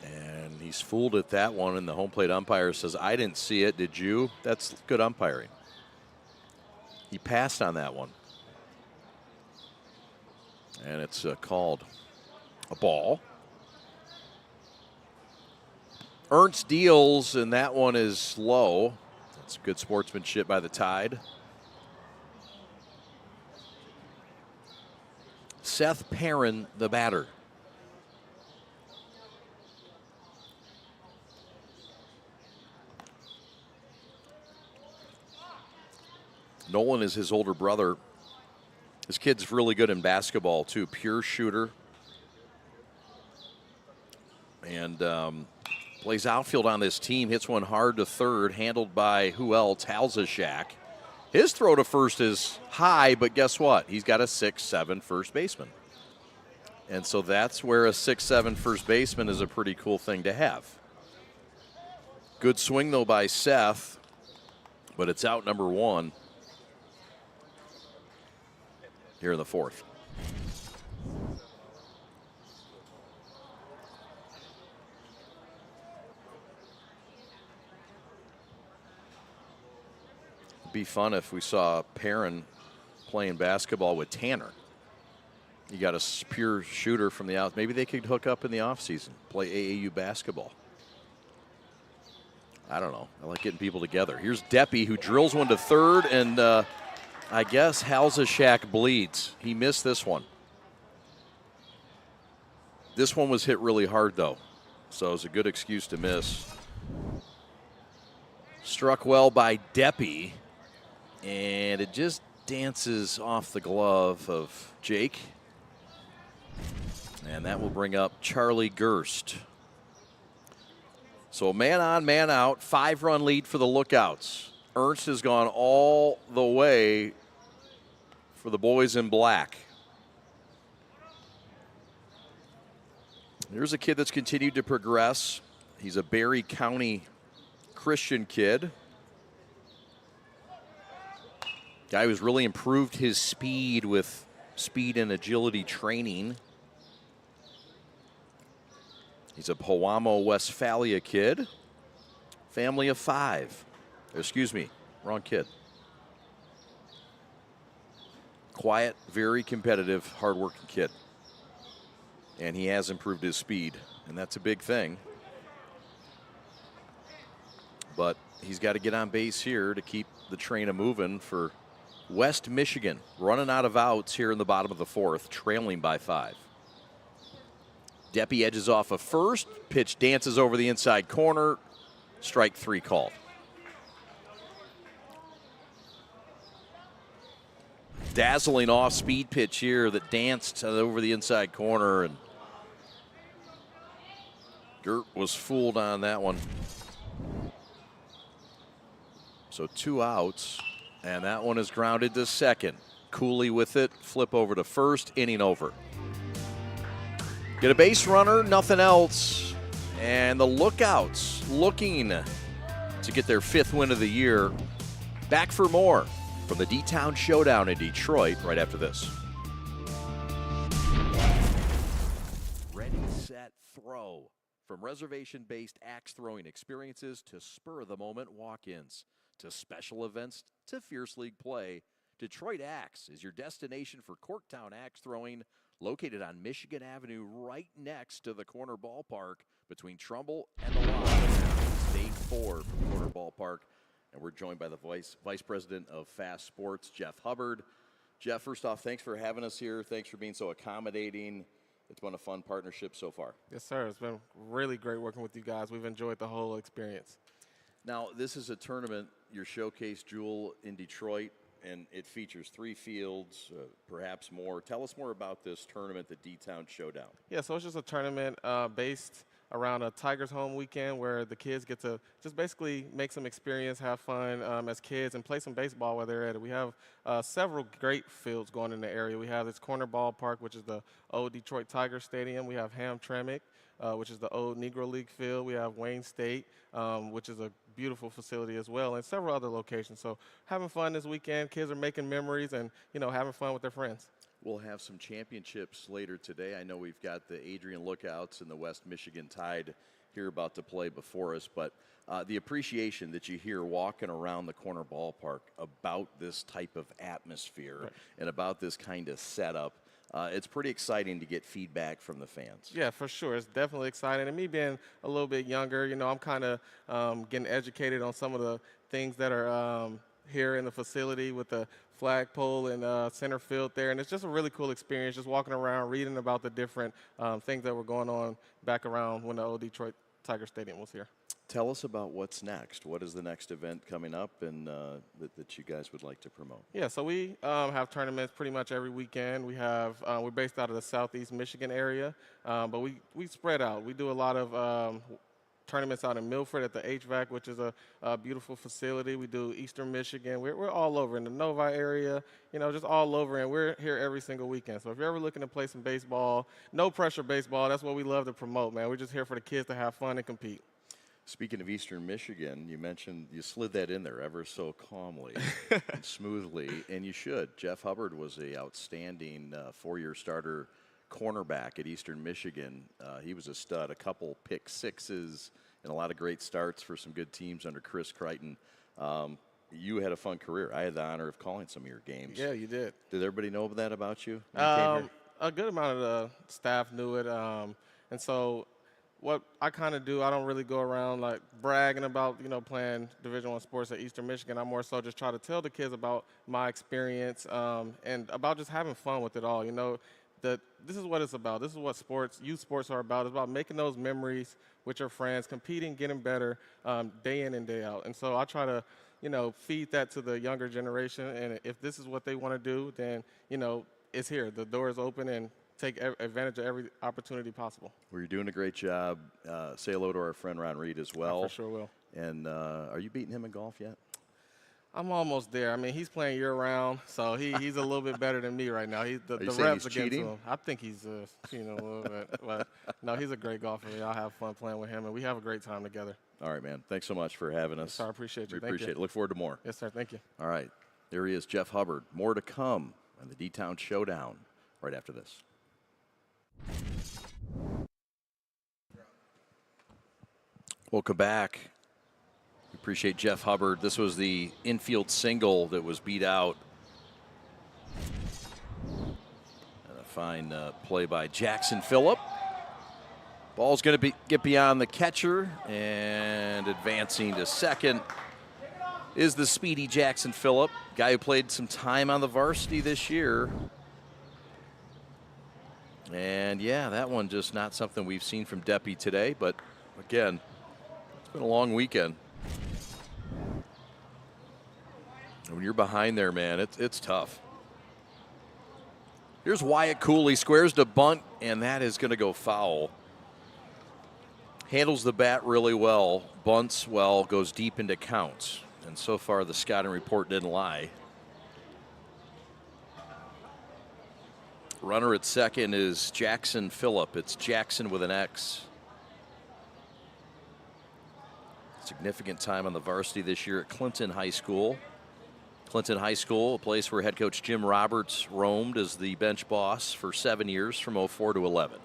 And he's fooled at that one, and the home plate umpire says, I didn't see it. Did you? That's good umpiring. He passed on that one. And it's called a ball. Ernst deals, and that one is low. That's good sportsmanship by the Tide. Seth Perrin, the batter. Nolan is his older brother. This kid's really good in basketball, too. Pure shooter. And plays outfield on this team. Hits one hard to third. Handled by who else? Halzashak. His throw to first is high, but guess what? He's got a 6'7" first baseman. And so that's where a 6'7" first baseman is a pretty cool thing to have. Good swing, though, by Seth. But it's out number one here in the fourth. It'd be fun if we saw Perrin playing basketball with Tanner. You got a pure shooter from the out. Maybe they could hook up in the offseason, play AAU basketball. I don't know. I like getting people together. Here's Deppy, who drills one to third, and I guess Halzashak bleeds. He missed this one. This one was hit really hard, though, so it was a good excuse to miss. Struck well by Deppy, and it just dances off the glove of Jake. And that will bring up Charlie Gerst. So man on, man out, 5-run lead for the Lookouts. Ernst has gone all the way for the boys in black. Here's a kid that's continued to progress. He's a Barry County Christian kid. Guy who's really improved his speed with speed and agility training. He's a Powamo, Westphalia kid. Family of 5. Excuse me, wrong kid. Quiet, very competitive, hardworking kid. And he has improved his speed, and that's a big thing. But he's got to get on base here to keep the train a-moving for West Michigan. Running out of outs here in the bottom of the fourth, trailing by 5. Deppy edges off a first. Pitch dances over the inside corner. Strike 3 called. Dazzling off-speed pitch here that danced over the inside corner, and Gert was fooled on that one. So 2 outs, and that one is grounded to second. Cooley with it, flip over to first, inning over. Get a base runner, nothing else, and the Lookouts looking to get their 5th win of the year. Back for more from the D-Town Showdown in Detroit right after this. Ready, set, throw. From reservation-based axe throwing experiences to spur-of-the-moment walk-ins, to special events to Fierce League play, Detroit Axe is your destination for Corktown axe throwing, located on Michigan Avenue right next to the corner ballpark between Trumbull and the Lot. Stage 4 from Corner Ballpark. And we're joined by the Vice President of Fast Sports, Jeff Hubbard. Jeff, first off, thanks for having us here. Thanks for being so accommodating. It's been a fun partnership so far. Yes, sir. It's been really great working with you guys. We've enjoyed the whole experience. Now, this is a tournament, your showcase jewel in Detroit, and it features 3 fields, perhaps more. Tell us more about this tournament, the D-Town Showdown. Yeah, so it's just a tournament based around a Tigers home weekend where the kids get to just basically make some experience, have fun as kids, and play some baseball while they're at it. We have several great fields going in the area. We have this corner ballpark, which is the old Detroit Tigers Stadium. We have Hamtramck, which is the old Negro League field. We have Wayne State, which is a beautiful facility as well, and several other locations. So having fun this weekend. Kids are making memories and, having fun with their friends. We'll have some championships later today. I know we've got the Adrian Lookouts and the West Michigan Tide here about to play before us, but the appreciation that you hear walking around the corner ballpark about this type of atmosphere and about this kind of setup, it's pretty exciting to get feedback from the fans. Yeah, for sure. It's definitely exciting. And me being a little bit younger, I'm kind of getting educated on some of the things that are here in the facility with the flagpole and center field there. And it's just a really cool experience just walking around, reading about the different things that were going on back around when the old Detroit Tiger Stadium was here. Tell us about what's next. What is the next event coming up and that you guys would like to promote? Yeah, so we have tournaments pretty much every weekend. We have we're based out of the southeast Michigan area, but we spread out. We do a lot of tournaments out in Milford at the HVAC, which is a beautiful facility. We do Eastern Michigan. We're all over in the Novi area, just all over, and we're here every single weekend. So if you're ever looking to play some baseball, no pressure baseball, that's what we love to promote, man. We're just here for the kids to have fun and compete. Speaking of Eastern Michigan, you mentioned you slid that in there ever so calmly and smoothly, and you should. Jeff Hubbard was an outstanding 4-year starter cornerback at Eastern Michigan. He was a stud, a couple pick sixes, and a lot of great starts for some good teams under Chris Crichton. You had a fun career. I had the honor of calling some of your games. Yeah, you did. Did everybody know that about you when you came here? A good amount of the staff knew it, and so what I kind of do, I don't really go around like bragging about, playing Division I sports at Eastern Michigan. I more so just try to tell the kids about my experience and about just having fun with it all. That this is what it's about. This is what youth sports are about. It's about making those memories with your friends, competing, getting better day in and day out. And so I try to, feed that to the younger generation. And if this is what they want to do, then, it's here. The door is open, and take advantage of every opportunity possible. Well, you're doing a great job. Say hello to our friend Ron Reed as well. I for sure will. And are you beating him in golf yet? I'm almost there. I mean, he's playing year-round, so he's a little bit better than me right now. The saying reps he's against cheating? him. I think he's cheating a little bit. But, no, he's a great golfer. I'll have fun playing with him, and we have a great time together. All right, man. Thanks so much for having us. Yes, sir, I appreciate you. We Thank appreciate you. it. Look forward to more. Yes, sir. Thank you. All right. There he is, Jeff Hubbard. More to come on the D-Town Showdown right after this. Welcome back. We appreciate Jeff Hubbard. This was the infield single that was beat out. And a fine play by Jackson Phillip. Ball's going to get beyond the catcher, and advancing to second is the speedy Jackson Phillip, guy who played some time on the varsity this year. And yeah, that one just not something we've seen from Deppy today, but again, it's been a long weekend. And when you're behind there, man, it's tough. Here's Wyatt Cooley, squares to bunt, and that is going to go foul. Handles the bat really well, bunts well, goes deep into counts. And so far, the scouting report didn't lie. Runner at second is Jackson Phillip. It's Jackson with an X. Significant time on the varsity this year at Clinton High School. Clinton High School, a place where head coach Jim Roberts roamed as the bench boss for 7 years from 04 to 11.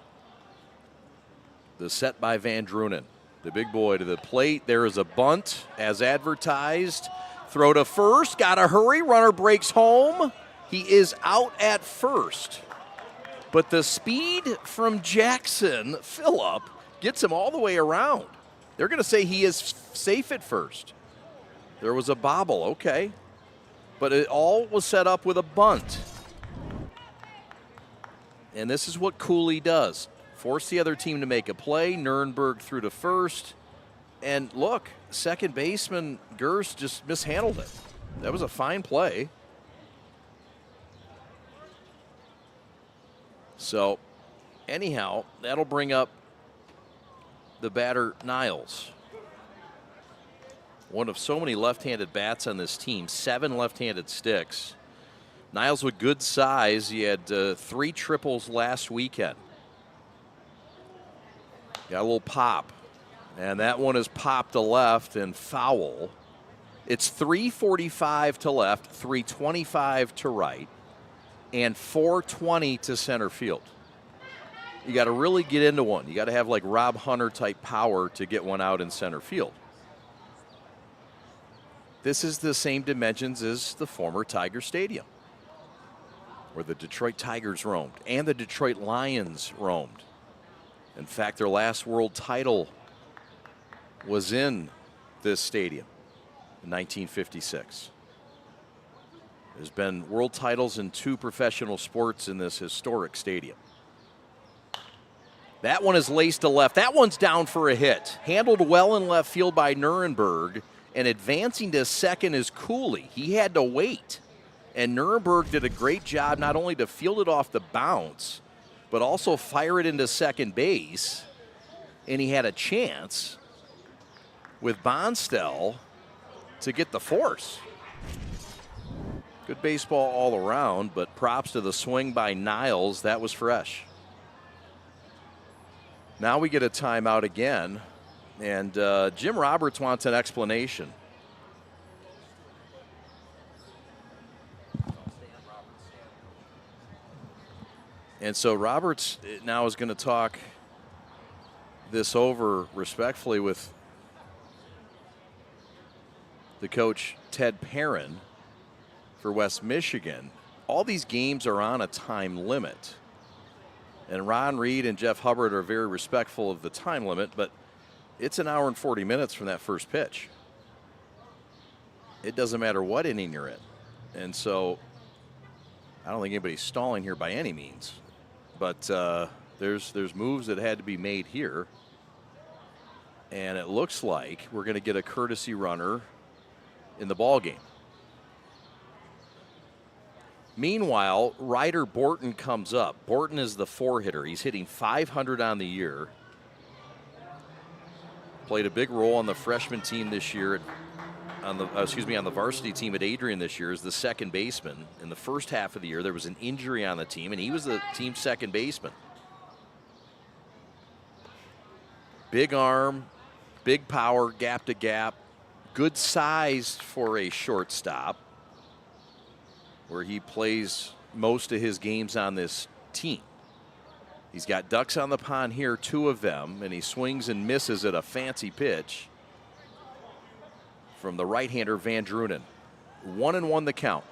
The set by Van Drunen. The big boy to the plate. There is a bunt as advertised. Throw to first. Got to hurry. Runner breaks home. He is out at first. But the speed from Jackson Phillip gets him all the way around. They're going to say he is safe at first. There was a bobble. Okay. But it all was set up with a bunt. And this is what Cooley does. Force the other team to make a play. Nurnberg threw to first. And look, second baseman Gerst just mishandled it. That was a fine play. So, anyhow, that'll bring up the batter Niles. One of so many left-handed bats on this team, 7 left-handed sticks. Niles with good size. He had 3 triples last weekend. Got a little pop. And that one is popped to left and foul. It's 345 to left, 325 to right, and 420 to center field. You got to really get into one. You got to have like Rob Hunter type power to get one out in center field. This is the same dimensions as the former Tiger Stadium, where the Detroit Tigers roamed and the Detroit Lions roamed. In fact, their last world title was in this stadium in 1956. There's been world titles in 2 professional sports in this historic stadium. That one is laced to left. That one's down for a hit. Handled well in left field by Nurnberg. And advancing to second is Cooley. He had to wait. And Nurnberg did a great job not only to field it off the bounce, but also fire it into second base. And he had a chance with Bonstel to get the force. Good baseball all around, but props to the swing by Niles. That was fresh. Now we get a timeout again. And Jim Roberts wants an explanation. And so Roberts now is going to talk this over respectfully with the coach Ted Perrin for West Michigan. All these games are on a time limit. And Ron Reed and Jeff Hubbard are very respectful of the time limit, but it's an hour and 40 minutes from that first pitch. It doesn't matter what inning you're in. And so I don't think anybody's stalling here by any means. But there's moves that had to be made here. And it looks like we're going to get a courtesy runner in the ball game. Meanwhile, Ryder Borton comes up. Borton is the 4-hitter. He's hitting .500 on the year. Played a big role on the freshman team this year, on the varsity team at Adrian this year as the second baseman. In the first half of the year, there was an injury on the team, and he was the team's second baseman. Big arm, big power, gap to gap, good size for a shortstop, where he plays most of his games on this team. He's got ducks on the pond here, 2 of them, and he swings and misses at a fancy pitch from the right-hander Van Drunen. 1-1 the count.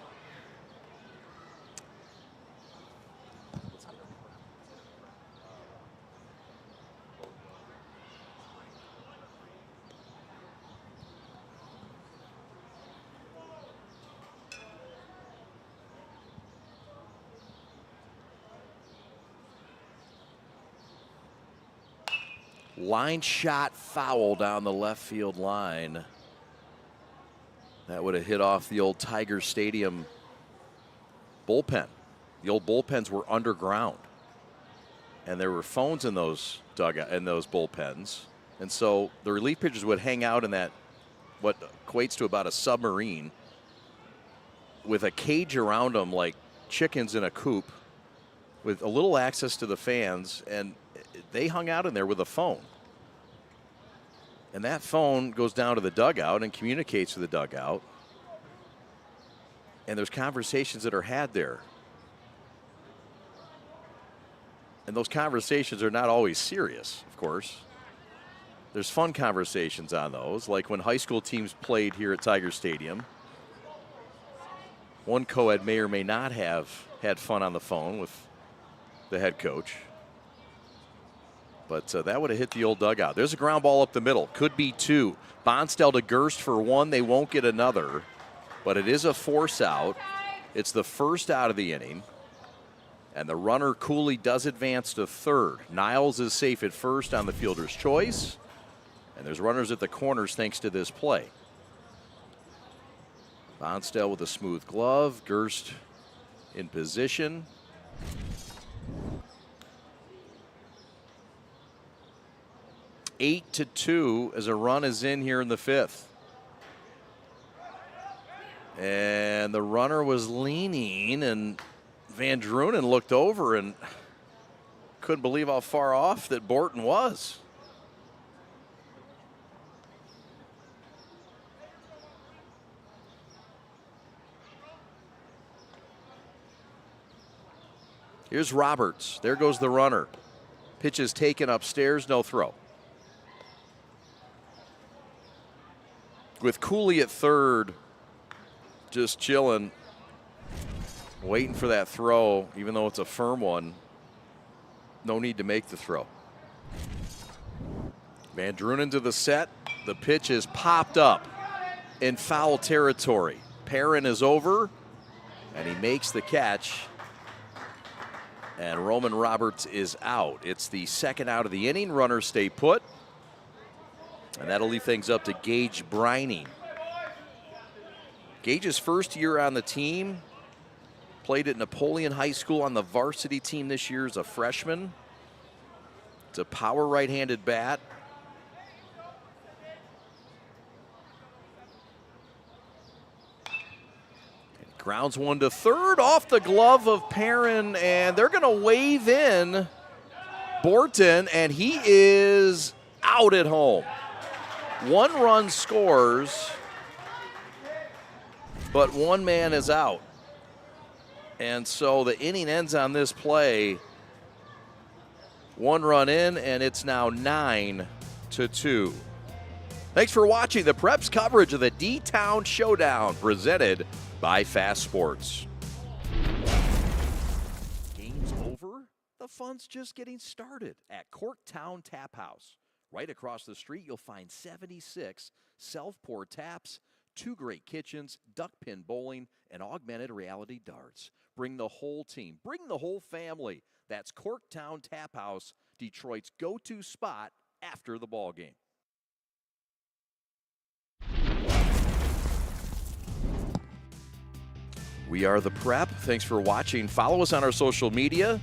Line shot foul down the left field line. That would have hit off the old Tiger Stadium bullpen. The old bullpens were underground, and there were phones in those bullpens, and so the relief pitchers would hang out in that, what equates to about a submarine, with a cage around them like chickens in a coop, with a little access to the fans, and they hung out in there with a phone. And that phone goes down to the dugout and communicates to the dugout. And there's conversations that are had there. And those conversations are not always serious, of course. There's fun conversations on those, like when high school teams played here at Tiger Stadium. One co-ed may or may not have had fun on the phone with the head coach. But that would have hit the old dugout. There's a ground ball up the middle. Could be 2. Bonstell to Gerst for 1. They won't get another. But it is a force out. It's the first out of the inning. And the runner, Cooley, does advance to third. Niles is safe at first on the fielder's choice. And there's runners at the corners thanks to this play. Bonstell with a smooth glove. Gerst in position. Eight to 2 as a run is in here in the 5th. And the runner was leaning, and Van Drunen looked over and couldn't believe how far off that Borton was. Here's Roberts. There goes the runner. Pitch is taken upstairs, no throw. With Cooley at third, just chilling, waiting for that throw, even though it's a firm one. No need to make the throw. Van Drunen to the set. The pitch is popped up in foul territory. Perrin is over, and he makes the catch. And Roman Roberts is out. It's the second out of the inning. Runners stay put. And that'll leave things up to Gage Brining. Gage's first year on the team. Played at Napoleon High School on the varsity team this year as a freshman. It's a power right-handed bat. Grounds one to third off the glove of Perrin, and they're going to wave in Borton, and he is out at home. 1 run scores, but 1 man is out. And so the inning ends on this play. 1 run in, and it's now 9 to 2. Thanks for watching the Preps coverage of the D-Town Showdown, presented by Fast Sports. Game's over? The fun's just getting started at Corktown Tap House. Right across the street, you'll find 76 self-pour taps, 2 great kitchens, duck pin bowling, and augmented reality darts. Bring the whole team. Bring the whole family. That's Corktown Tap House, Detroit's go-to spot after the ball game. We are the Prep. Thanks for watching. Follow us on our social media.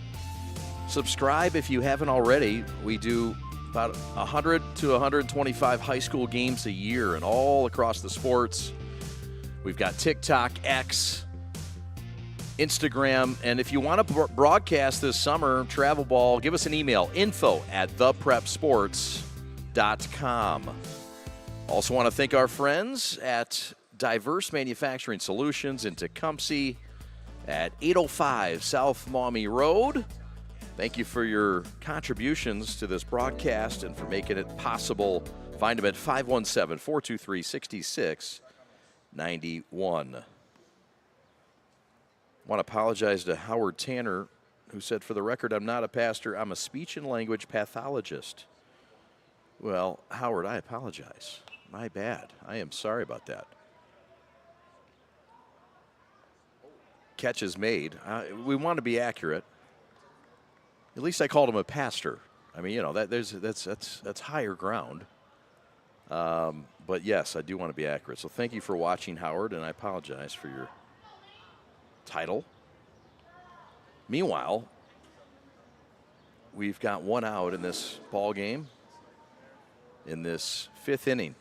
Subscribe if you haven't already. We do about 100 to 125 high school games a year and all across the sports. We've got TikTok, X, Instagram, and if you want to broadcast this summer, travel ball, give us an email, info@theprepsports.com. Also want to thank our friends at Diverse Manufacturing Solutions in Tecumseh at 805 South Maumee Road. Thank you for your contributions to this broadcast and for making it possible. Find them at 517-423-6691. I want to apologize to Howard Tanner, who said, for the record, I'm not a pastor, I'm a speech and language pathologist. Well, Howard, I apologize. My bad. I am sorry about that. Catch is made. We want to be accurate. At least I called him a pastor. I mean, you know, that's higher ground. But yes, I do want to be accurate. So thank you for watching, Howard, and I apologize for your title. Meanwhile, we've got one out in this ball game in this 5th inning.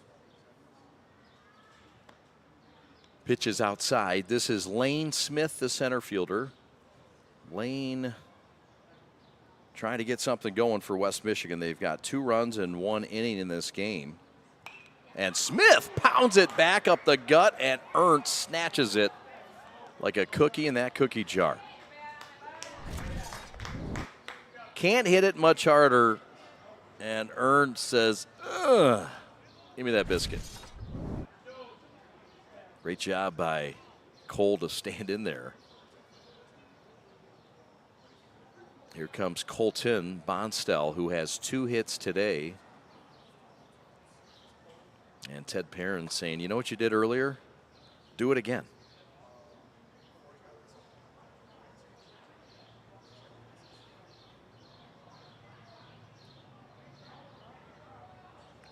Pitches outside. This is Lane Smith, the center fielder. Lane trying to get something going for West Michigan. They've got 2 runs in 1 inning in this game. And Smith pounds it back up the gut, and Ernst snatches it like a cookie in that cookie jar. Can't hit it much harder, and Ernst says, ugh, give me that biscuit. Great job by Cole to stand in there. Here comes Colton Bonstell, who has 2 hits today. And Ted Perrin saying, you know what you did earlier? Do it again.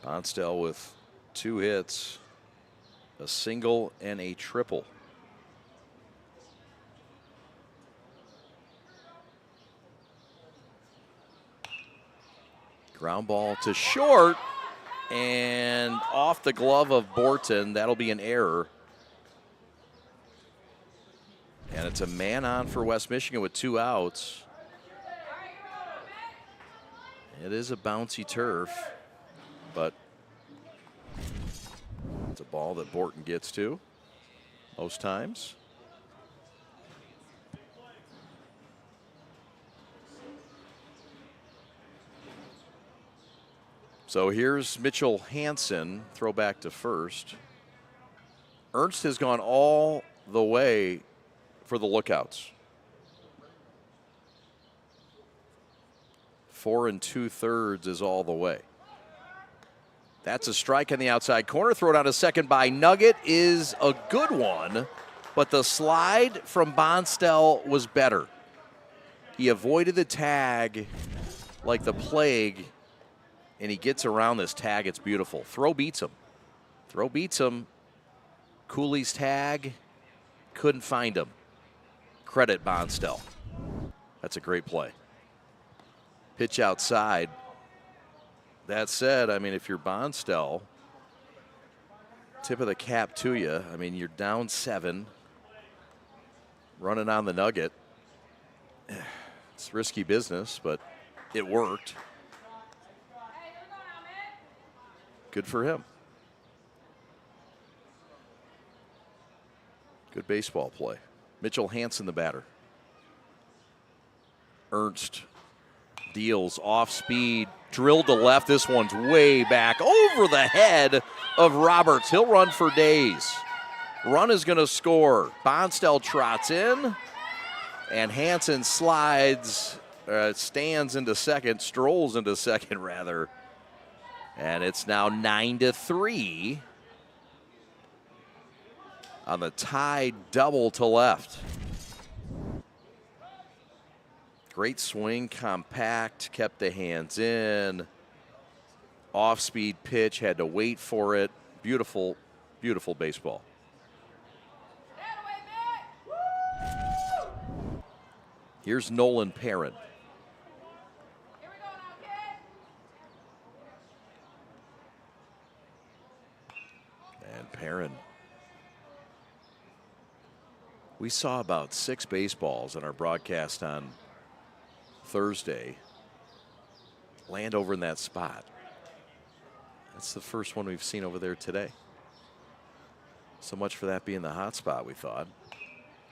Bonstell with 2 hits, a single and a triple. Ground ball to short and off the glove of Borton. That'll be an error. And it's a man on for West Michigan with 2 outs. It is a bouncy turf, but it's a ball that Borton gets to most times. So here's Mitchell Hansen, throw back to first. Ernst has gone all the way for the lookouts. 4 2/3 is all the way. That's a strike on the outside corner. Throw it out to second by Nugget is a good one, but the slide from Bonstell was better. He avoided the tag like the plague, and he gets around this tag. It's beautiful. Throw beats him. Throw beats him. Cooley's tag, couldn't find him. Credit Bonstell. That's a great play. Pitch outside. That said, I mean, if you're Bonstell, tip of the cap to you. I mean, you're down 7, running on the Nugget. It's risky business, but it worked. Good for him. Good baseball play. Mitchell Hansen, the batter. Ernst deals off speed, drilled to left. This one's way back over the head of Roberts. He'll run for days. Run is going to score. Bonstell trots in, and Hansen slides, stands into second, strolls into second rather. And it's now 9-3 on the tie double to left. Great swing, compact, kept the hands in. Off-speed pitch, had to wait for it. Beautiful, beautiful baseball. Here's Nolan Perrin. And Perrin. We saw about 6 baseballs in our broadcast on Thursday land over in that spot. That's the first one we've seen over there today. So much for that being the hot spot, we thought.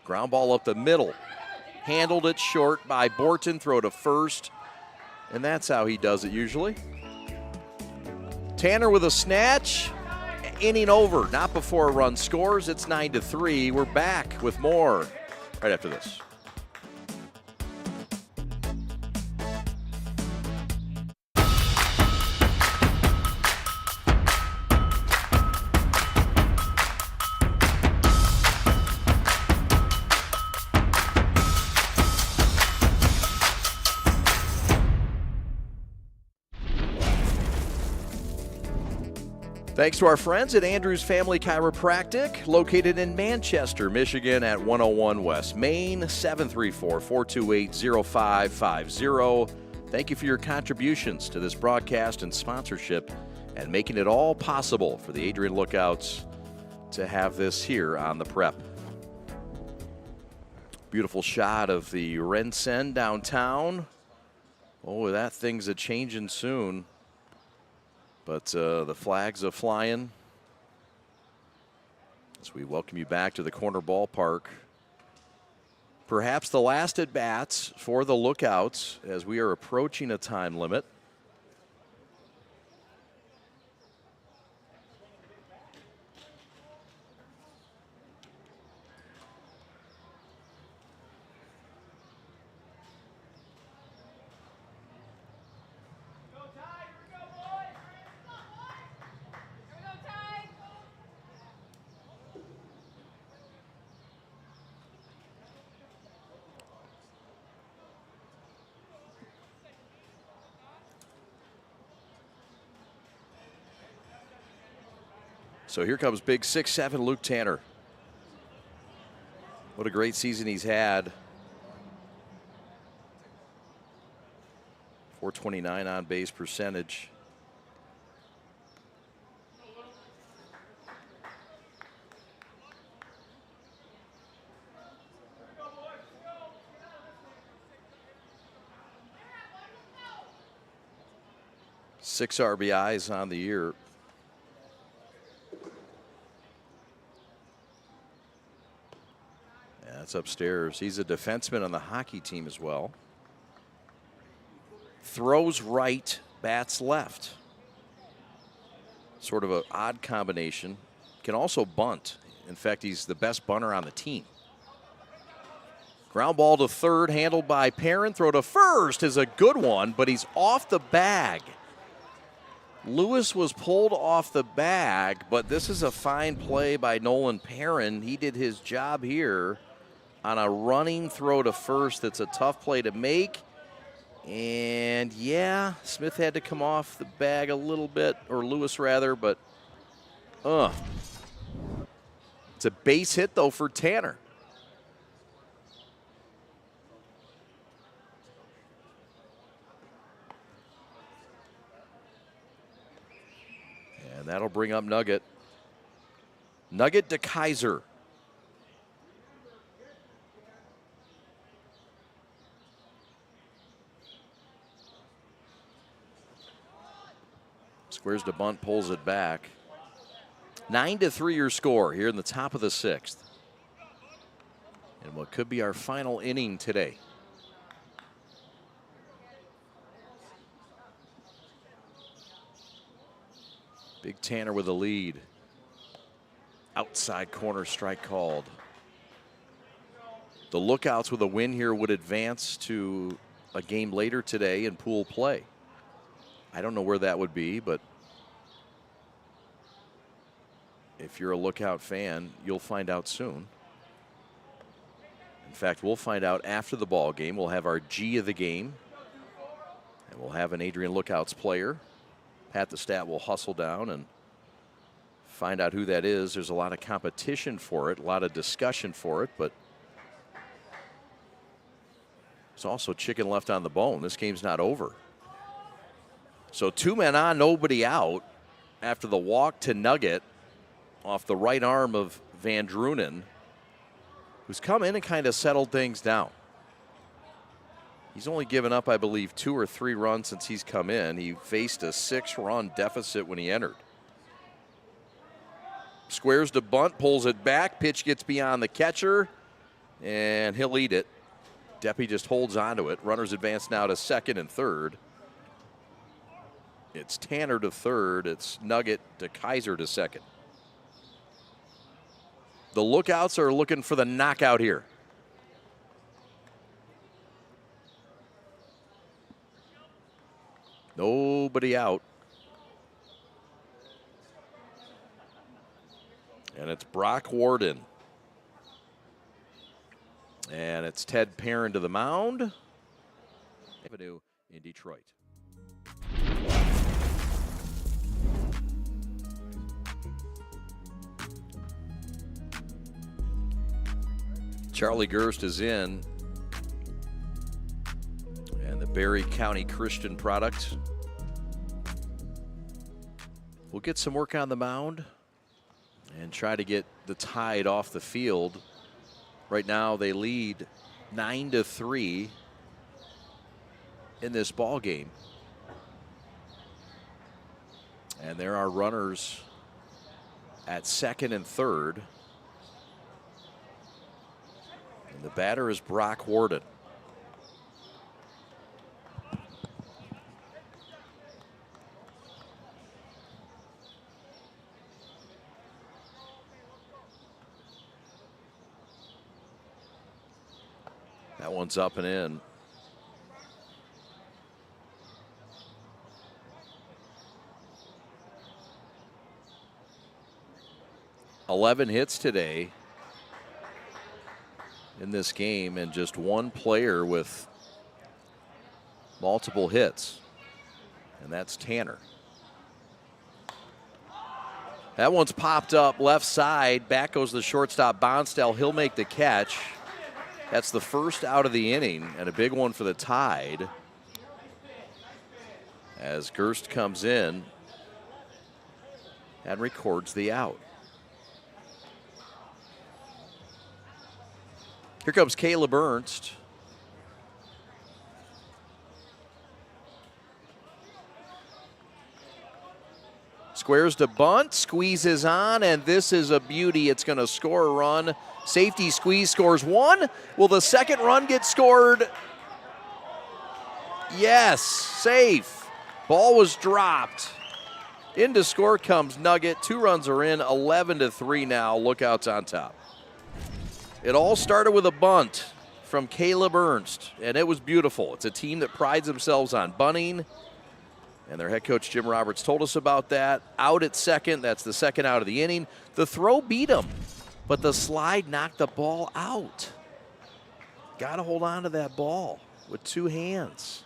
Ground ball up the middle. Handled it short by Borton, throw to first. And that's how he does it usually. Tanner with a snatch. Inning over, not before a run scores. It's 9-3. We're back with more right after this. Thanks to our friends at Andrews Family Chiropractic, located in Manchester, Michigan at 101 West Main, 734-428-0550. Thank you for your contributions to this broadcast and sponsorship and making it all possible for the Adrian Lookouts to have this here on the Prep. Beautiful shot of the Rensen downtown. Oh, that thing's a-changing soon. But the flags are flying as we welcome you back to the corner ballpark. Perhaps the last at-bats for the Lookouts as we are approaching a time limit. So here comes big 6'7" Luke Tanner. What a great season he's had. 429 on base percentage. Six RBIs on the year. That's upstairs. He's a defenseman on the hockey team as well. Throws right, bats left. Sort of an odd combination. Can also bunt. In fact, he's the best bunter on the team. Ground ball to third, handled by Perrin. Throw to first is a good one, but he's off the bag. Lewis was pulled off the bag, but this is a fine play by Nolan Perrin. He did his job here on a running throw to first. That's a tough play to make. And yeah, Smith had to come off the bag a little bit, or Lewis rather, but it's a base hit though for Tanner. And that'll bring up Nugget. Nugget to Kaiser. Squares to bunt, pulls it back. 9-3 your score here in the top of the sixth. And what could be our final inning today. Big Tanner with a lead. Outside corner strike called. The Lookouts with a win here would advance to a game later today in pool play. I don't know where that would be, but if you're a Lookout fan, you'll find out soon. In fact, we'll find out after the ball game. We'll have our G of the game, and we'll have an Adrian Lookouts player. Pat the Stat will hustle down and find out who that is. There's a lot of competition for it, a lot of discussion for it, but there's also chicken left on the bone. This game's not over. So 2 men on, nobody out after the walk to Nugget off the right arm of Van Drunen, who's come in and kind of settled things down. He's only given up, I believe, 2 or 3 runs since he's come in. He faced a 6-run deficit when he entered. Squares to bunt, pulls it back. Pitch gets beyond the catcher, and he'll eat it. Deppy just holds onto it. Runners advance now to second and third. It's Tanner to third. It's Nugget to Kaiser to second. The Lookouts are looking for the knockout here. Nobody out. And it's Brock Warden. And it's Ted Perrin to the mound. Avenue in Detroit. Charlie Gerst is in. And the Berry County Christian product will get some work on the mound and try to get the Tide off the field. Right now they lead 9-3 in this ball game. And there are runners at second and third. And the batter is Brock Warden. That one's up and in. $11 hits today in this game, and just one player with multiple hits, and that's Tanner. That one's popped up left side. Back goes the shortstop, Bonstel. He'll make the catch. That's the first out of the inning, and a big one for the Tide as Gerst comes in and records the out. Here comes Caleb Ernst. Squares to bunt, squeezes on, and this is a beauty. It's going to score a run. Safety squeeze, scores one. Will the second run get scored? Yes, safe. Ball was dropped. In to score comes Nugget. 2 runs are in, 11-3 now. Lookouts on top. It all started with a bunt from Caleb Ernst, and it was beautiful. It's a team that prides themselves on bunting, and their head coach Jim Roberts told us about that. Out at second, that's the second out of the inning. The throw beat him, but the slide knocked the ball out. Got to hold on to that ball with 2 hands.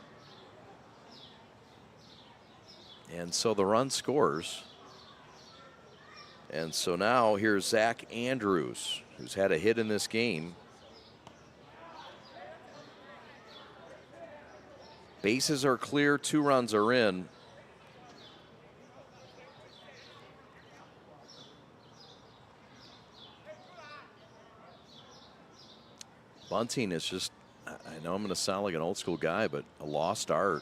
And so the run scores. And so now here's Zach Andrews, who's had a hit in this game. Bases are clear, 2 runs are in. Bunting is just, I know I'm going to sound like an old school guy, but a lost art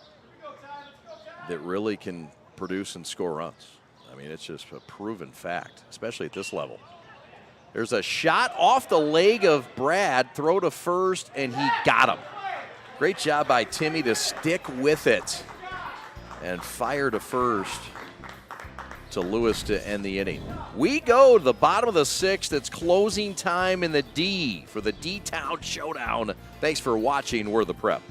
that really can produce and score runs. I mean, it's just a proven fact, especially at this level. There's a shot off the leg of Brad, throw to first, and he got him. Great job by Timmy to stick with it and fire to first to Lewis to end the inning. We go to the bottom of the 6th. It's closing time in the D for the D-Town Showdown. Thanks for watching. We're the Prep.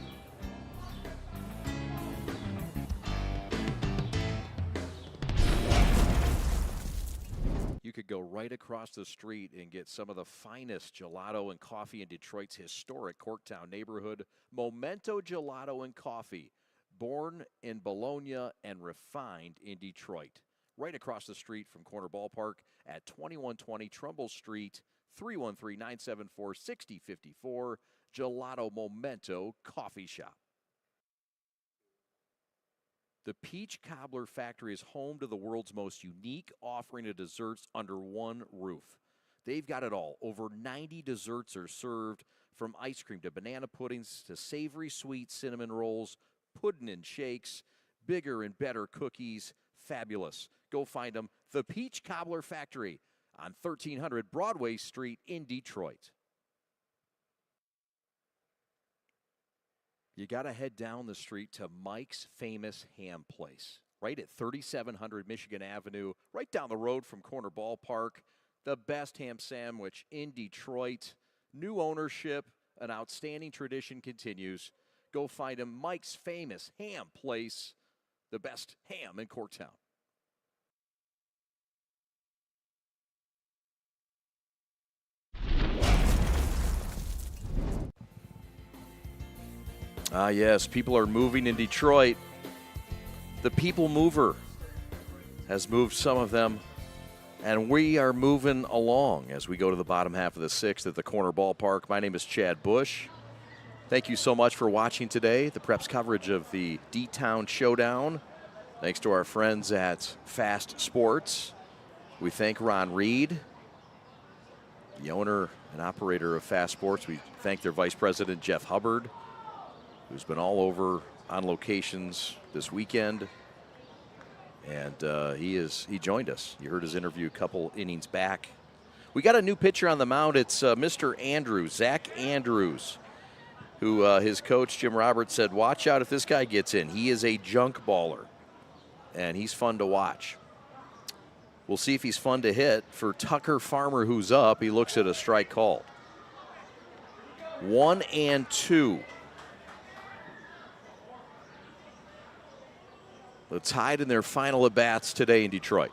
You could go right across the street and get some of the finest gelato and coffee in Detroit's historic Corktown neighborhood. Memento Gelato and Coffee, born in Bologna and refined in Detroit. Right across the street from Corner Ballpark at 2120 Trumbull Street, 313-974-6054. Gelato Memento Coffee Shop. The Peach Cobbler Factory is home to the world's most unique offering of desserts under one roof. They've got it all. Over 90 desserts are served, from ice cream to banana puddings to savory sweet cinnamon rolls, pudding and shakes, bigger and better cookies. Fabulous. Go find them. The Peach Cobbler Factory on 1300 Broadway Street in Detroit. You got to head down the street to Mike's Famous Ham Place, right at 3700 Michigan Avenue, right down the road from Corner Ballpark. The best ham sandwich in Detroit. New ownership, an outstanding tradition continues. Go find him, Mike's Famous Ham Place, the best ham in Corktown. Yes, people are moving in Detroit. The People Mover has moved some of them And we are moving along as we go to the bottom half of the sixth at the corner ballpark. My name is Chad Bush. Thank you so much for watching today, the Preps coverage of the D-Town Showdown. Thanks to our friends at Fast Sports. We thank Ron Reed, the owner and operator of Fast Sports. We thank their vice president, Jeff Hubbard, who's been all over on locations this weekend. And he joined us. You heard his interview a couple innings back. We got a new pitcher on the mound. It's Mr. Andrews, Zach Andrews, who his coach, Jim Roberts, said, watch out if this guy gets in. He is a junk baller, and he's fun to watch. We'll see if he's fun to hit. For Tucker Farmer, who's up, he looks at a strike called. 1-2. The Tide in their final at-bats today in Detroit.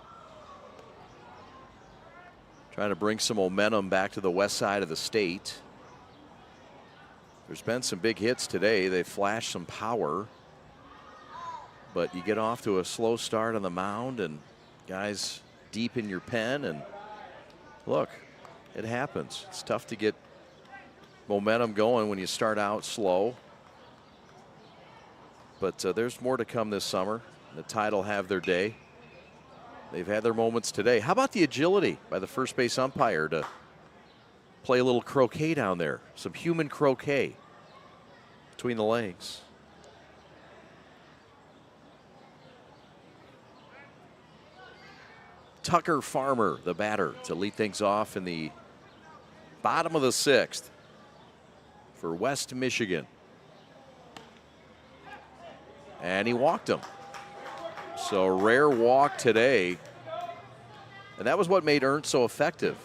Trying to bring some momentum back to the west side of the state. There's been some big hits today. They flashed some power. But you get off to a slow start on the mound and guys deep in your pen. And look, it happens. It's tough to get momentum going when you start out slow. But there's more to come this summer. The Tide will have their day. They've had their moments today. How about the agility by the first base umpire to play a little croquet down there? Some human croquet between the legs. Tucker Farmer, the batter, to lead things off in the bottom of the sixth for West Michigan. And he walked him. So a rare walk today. And that was what made Ernst so effective.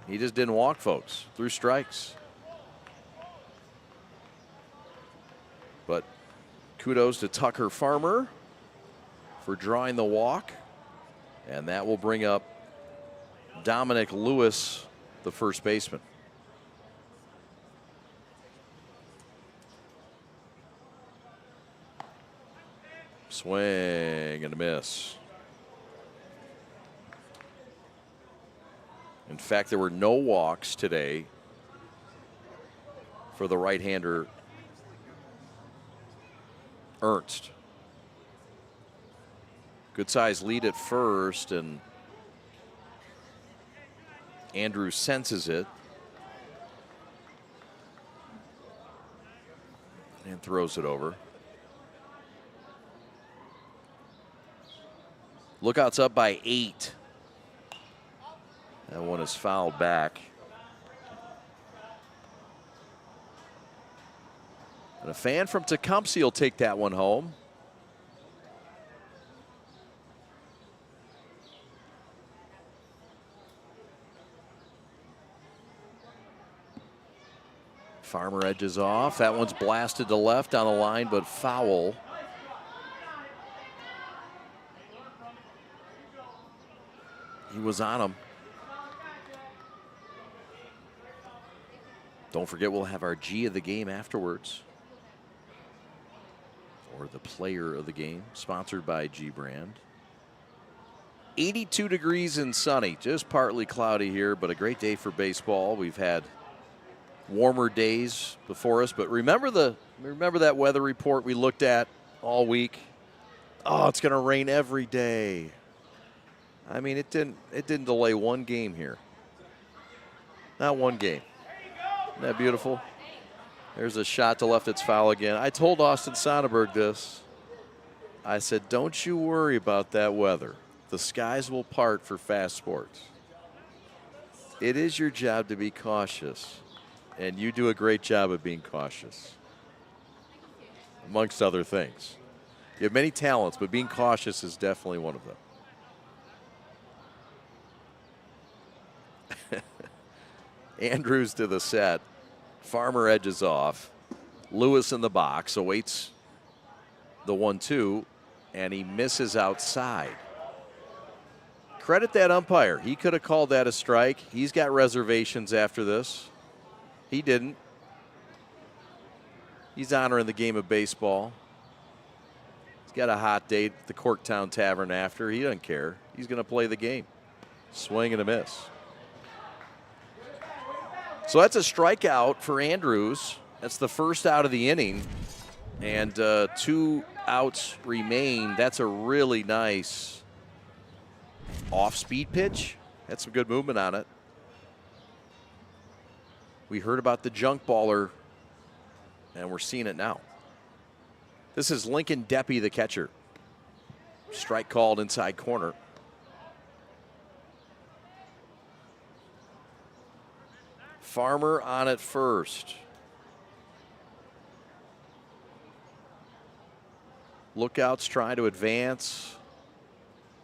He just didn't walk folks, threw strikes. But kudos to Tucker Farmer for drawing the walk. And that will bring up Dominic Lewis, the first baseman. Swing and a miss. In fact, there were no walks today for the right-hander Ernst. Good size lead at first, and Andrews senses it and throws it over. Lookouts up by 8. That one is fouled back. And a fan from Tecumseh will take that one home. Farmer edges off. That one's blasted to left down the line, but foul. He was on him. Don't forget, we'll have our G of the game afterwards. Or the player of the game, sponsored by G Brand. 82 degrees and sunny, just partly cloudy here, but a great day for baseball. We've had warmer days before us, but remember that weather report we looked at all week? Oh, it's going to rain every day. I mean, it didn't delay one game here. Not one game. Isn't that beautiful? There's a shot to left. It's foul again. I told Austin Sonnenberg this. I said, don't you worry about that weather. The skies will part for Fast Sports. It is your job to be cautious, and you do a great job of being cautious, amongst other things. You have many talents, but being cautious is definitely one of them. Andrews to the set. Farmer edges off. Lewis in the box awaits the 1-2, and he misses outside. Credit that umpire. He could have called that a strike. He's got reservations after this. He didn't. He's honoring the game of baseball. He's got a hot date at the Corktown Tavern after. He doesn't care. He's going to play the game. Swing and a miss. So that's a strikeout for Andrews. That's the first out of the inning. And 2 outs remain. That's a really nice off-speed pitch. That's some good movement on it. We heard about the junk baller, and we're seeing it now. This is Lincoln Deppy, the catcher. Strike called inside corner. Farmer on at first. Lookouts trying to advance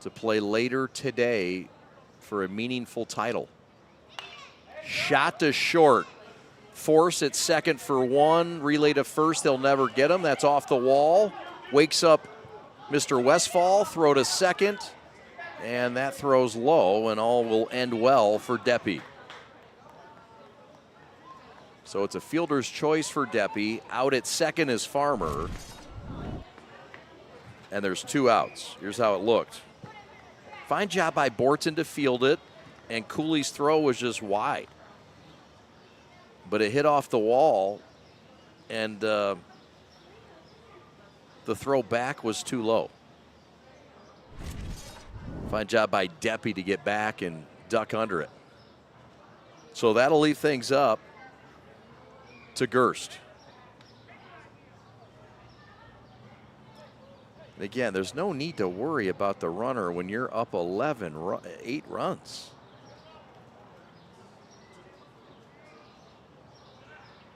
to play later today for a meaningful title. Shot to short. Force at second for 1. Relay to first. They'll never get him. That's off the wall. Wakes up Mr. Westfall. Throw to second. And that throws low, and all will end well for Deppy. So it's a fielder's choice for Deppy. Out at second is Farmer. And there's 2 outs. Here's how it looked. Fine job by Borton to field it, and Cooley's throw was just wide. But it hit off the wall, and the throw back was too low. Fine job by Deppy to get back and duck under it. So that'll leave things up to Gerst. And again, there's no need to worry about the runner when you're up 8 runs.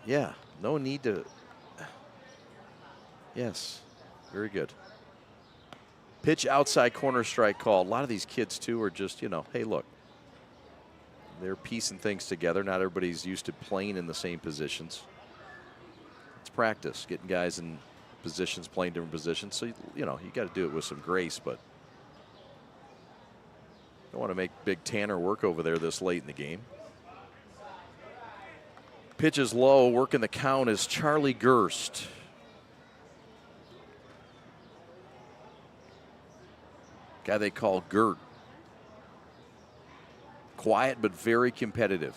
Yeah, no need to. Yes, very good. Pitch outside corner, strike called. A lot of these kids, too, are just, hey, look. They're piecing things together. Not everybody's used to playing in the same positions. It's practice, getting guys in positions, playing different positions. So, you got to do it with some grace, but don't want to make Big Tanner work over there this late in the game. Pitch is low, working the count is Charlie Gerst. Guy they call Gert. Quiet but very competitive.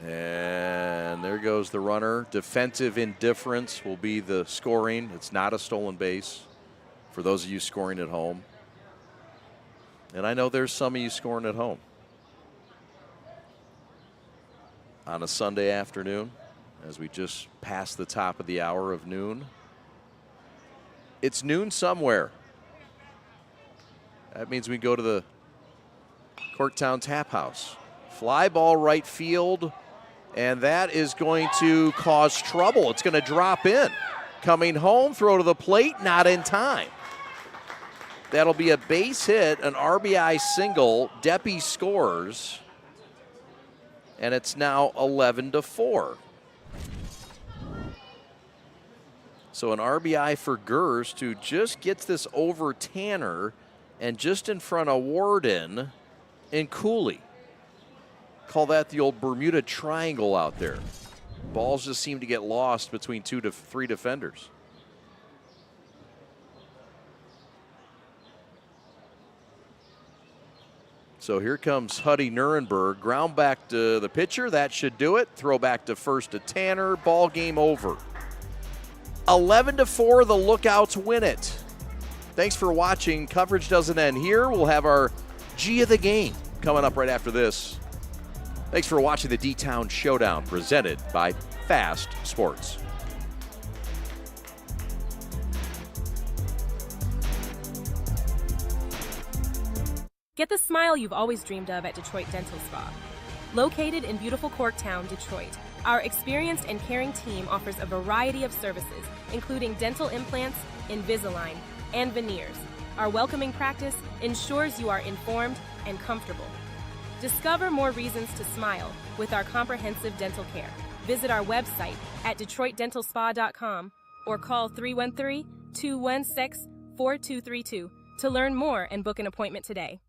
And there goes the runner. Defensive indifference will be the scoring. It's not a stolen base for those of you scoring at home. And I know there's some of you scoring at home on a Sunday afternoon as we just passed the top of the hour of noon. It's noon somewhere. That means we go to the Corktown Tap House. Fly ball right field, and that is going to cause trouble. It's going to drop in. Coming home, throw to the plate, not in time. That'll be a base hit, an RBI single. Deppy scores, and it's now 11-4. So an RBI for Gerst, who just gets this over Tanner and just in front of Warden and Cooley. Call that the old Bermuda Triangle out there. Balls just seem to get lost between 2 to 3 defenders. So here comes Huddy Nuremberg. Ground back to the pitcher. That should do it. Throw back to first to Tanner. Ball game over. 11-4, the Lookouts win it. Thanks for watching. Coverage doesn't end here. We'll have our G of the game coming up right after this. Thanks for watching the D-Town Showdown presented by Fast Sports. Get the smile you've always dreamed of at Detroit Dental Spa. Located in beautiful Corktown, Detroit, our experienced and caring team offers a variety of services, including dental implants, Invisalign, and veneers. Our welcoming practice ensures you are informed and comfortable. Discover more reasons to smile with our comprehensive dental care. Visit our website at DetroitDentalSpa.com or call 313-216-4232 to learn more and book an appointment today.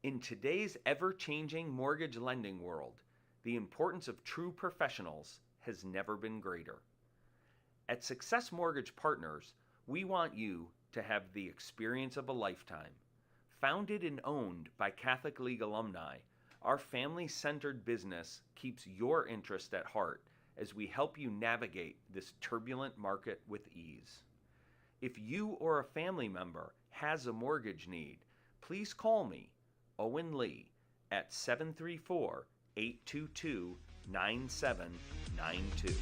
In today's ever-changing mortgage lending world, the importance of true professionals has never been greater. At Success Mortgage Partners, we want you to have the experience of a lifetime. Founded and owned by Catholic League alumni, our family-centered business keeps your interest at heart as we help you navigate this turbulent market with ease. If you or a family member has a mortgage need, please call me, Owen Lee, at 734-822-9792.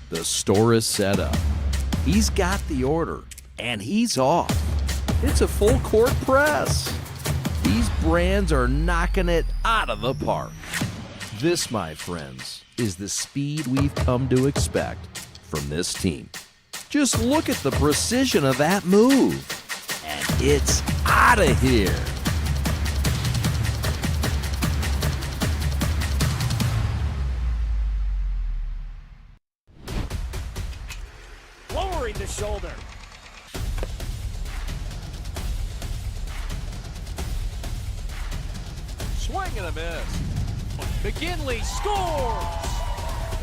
The store is set up. He's got the order, and he's off. It's a full court press. These brands are knocking it out of the park. This, my friends, is the speed we've come to expect from this team. Just look at the precision of that move. And it's out of here. Lowering the shoulder. Swing and a miss. McKinley scores!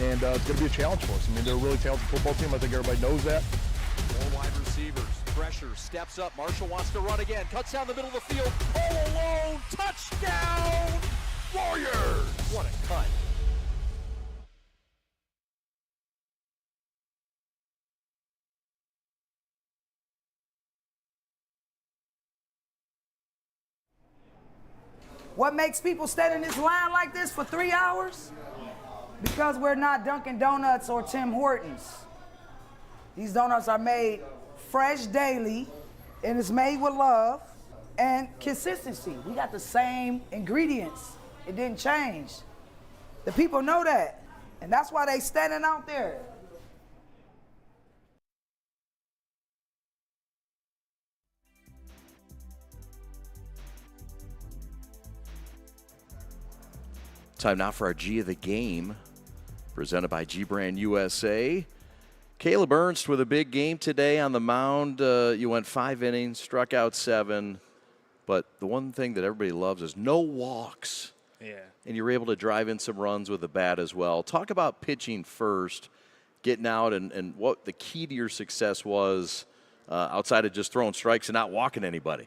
And it's going to be a challenge for us. I mean, they're a really talented football team. I think everybody knows that. Four wide receivers. Pressure. Steps up. Marshall wants to run again. Cuts down the middle of the field. All alone. Touchdown! Warriors! What a cut. What makes people stand in this line like this for 3 hours? Because we're not Dunkin' Donuts or Tim Hortons. These donuts are made fresh daily, and it's made with love and consistency. We got the same ingredients. It didn't change. The people know that, and that's why they standing out there. Time now for our G of the game, presented by G-Brand USA. Caleb Ernst with a big game today on the mound. You went 5 innings, struck out 7, but the one thing that everybody loves is no walks. Yeah. And you were able to drive in some runs with the bat as well. Talk about pitching first, getting out, and what the key to your success was outside of just throwing strikes and not walking anybody.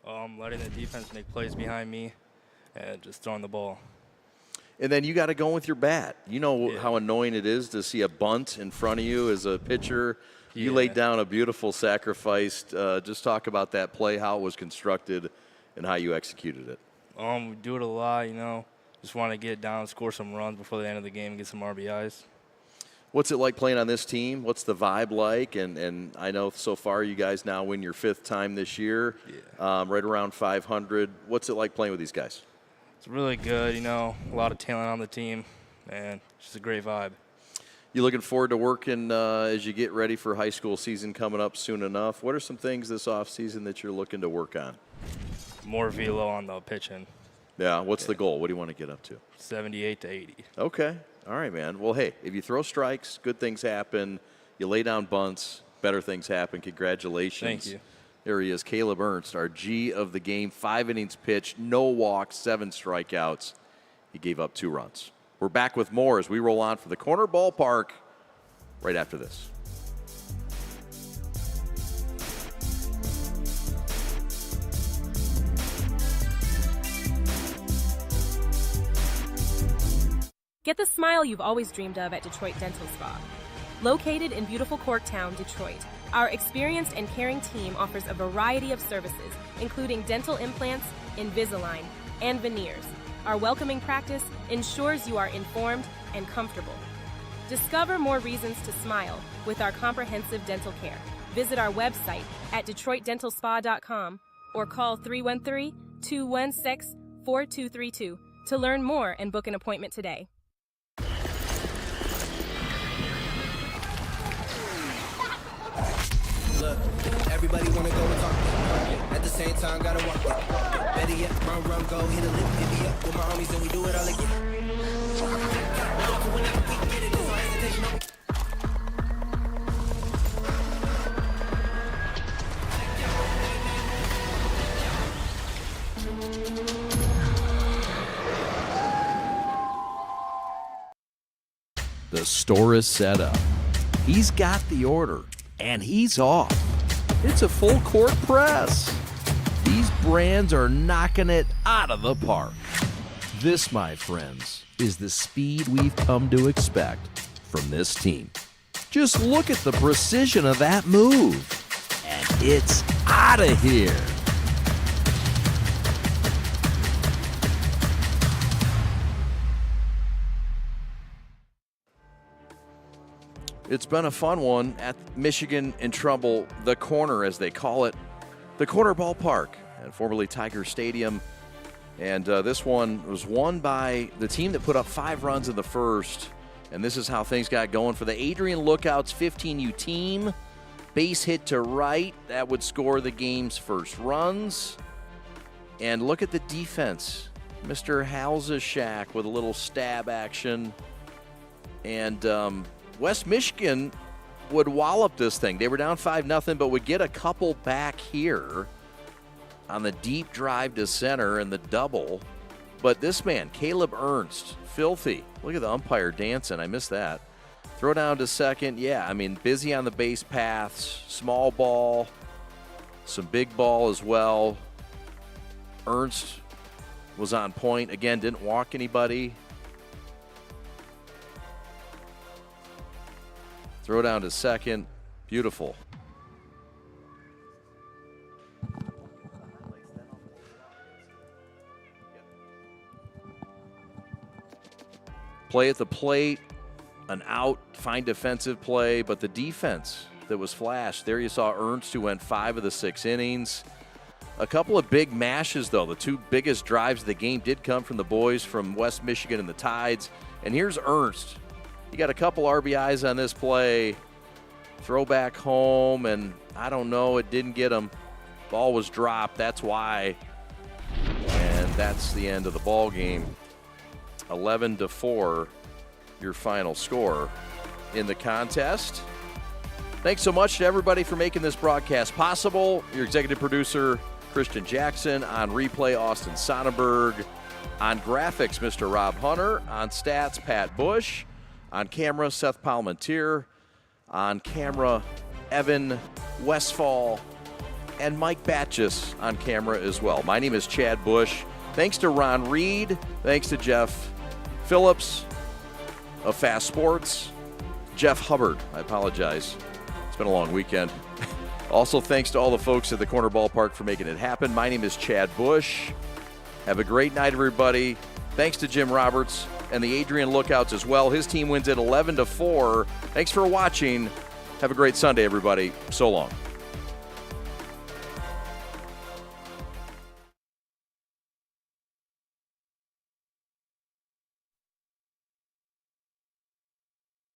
Letting the defense make plays behind me and just throwing the ball. And then you got to go with your bat. You know Yeah. how annoying it is to see a bunt in front of you as a pitcher. You Yeah. laid down a beautiful sacrifice. Just talk about that play, how it was constructed, and how you executed it. We do it a lot, you know. Just want to get down, score some runs before the end of the game, and get some RBIs. What's it like playing on this team? What's the vibe like? And I know so far you guys now win your 5th time this year, right around 500. What's it like playing with these guys? It's really good, you know, a lot of talent on the team, and it's just a great vibe. You looking forward to working as you get ready for high school season coming up soon enough? What are some things this offseason that you're looking to work on? More velo on the pitching, Yeah, what's the goal? What do you want to get up to? 78 to 80. Okay. All right, man. Well, hey, if you throw strikes, good things happen. You lay down bunts, better things happen. Congratulations. Thank you. There he is, Caleb Ernst, our G of the game. 5 innings pitched, no walks, 7 strikeouts. He gave up 2 runs. We're back with more as we roll on for the Corner Ballpark right after this. Get the smile you've always dreamed of at Detroit Dental Spa. Located in beautiful Corktown, Detroit, our experienced and caring team offers a variety of services, including dental implants, Invisalign, and veneers. Our welcoming practice ensures you are informed and comfortable. Discover more reasons to smile with our comprehensive dental care. Visit our website at DetroitDentalSpa.com or call 313-216-4232 to learn more and book an appointment today. Look, everybody wanna go and talk it. At the same time, gotta walk it. Better yet, run, go, hit a lick, hit me up with my homies, and we do it all again. The store is set up. He's got the order, and he's off. It's a full court press. These brands are knocking it out of the park. This, my friends, is the speed we've come to expect from this team. Just look at the precision of that move. And it's out of here. It's been a fun one at Michigan in Trumbull, the corner as they call it, the corner ballpark at formerly Tiger Stadium. And this one was won by the team that put up 5 runs in the first. And this is how things got going for the Adrian Lookouts 15U team. Base hit to right, that would score the game's first runs. And look at the defense. Mr. Halzashak with a little stab action. And West Michigan would wallop this thing. They were down 5-0, but would get a couple back here on the deep drive to center and the double. But this man, Caleb Ernst, filthy. Look at the umpire dancing. I missed that. Throw down to second. Yeah, I mean, busy on the base paths. Small ball. Some big ball as well. Ernst was on point. Again, didn't walk anybody. Throw down to second. Beautiful. Play at the plate, an out, fine defensive play, but the defense that was flashed. There you saw Ernst, who went 5 of the 6 innings. A couple of big mashes, though. The 2 biggest drives of the game did come from the boys from West Michigan and the Tides. And here's Ernst. He got a couple RBIs on this play. Throw back home, and I don't know, it didn't get him. Ball was dropped, that's why. And that's the end of the ball game. 11-4, your final score in the contest. Thanks so much to everybody for making this broadcast possible. Your executive producer, Christian Jackson. On replay, Austin Sonnenberg. On graphics, Mr. Rob Hunter. On stats, Pat Bush. On camera, Seth Palmentier. On camera, Evan Westfall. And Mike Batchis on camera as well. My name is Chad Bush. Thanks to Ron Reed. Thanks to Jeff Phillips of Fast Sports. Jeff Hubbard, I apologize. It's been a long weekend. Also, thanks to all the folks at the Corner Ballpark for making it happen. My name is Chad Bush. Have a great night, everybody. Thanks to Jim Roberts and the Adrian Lookouts as well. His team wins at 11-4. Thanks for watching. Have a great Sunday, everybody. So long.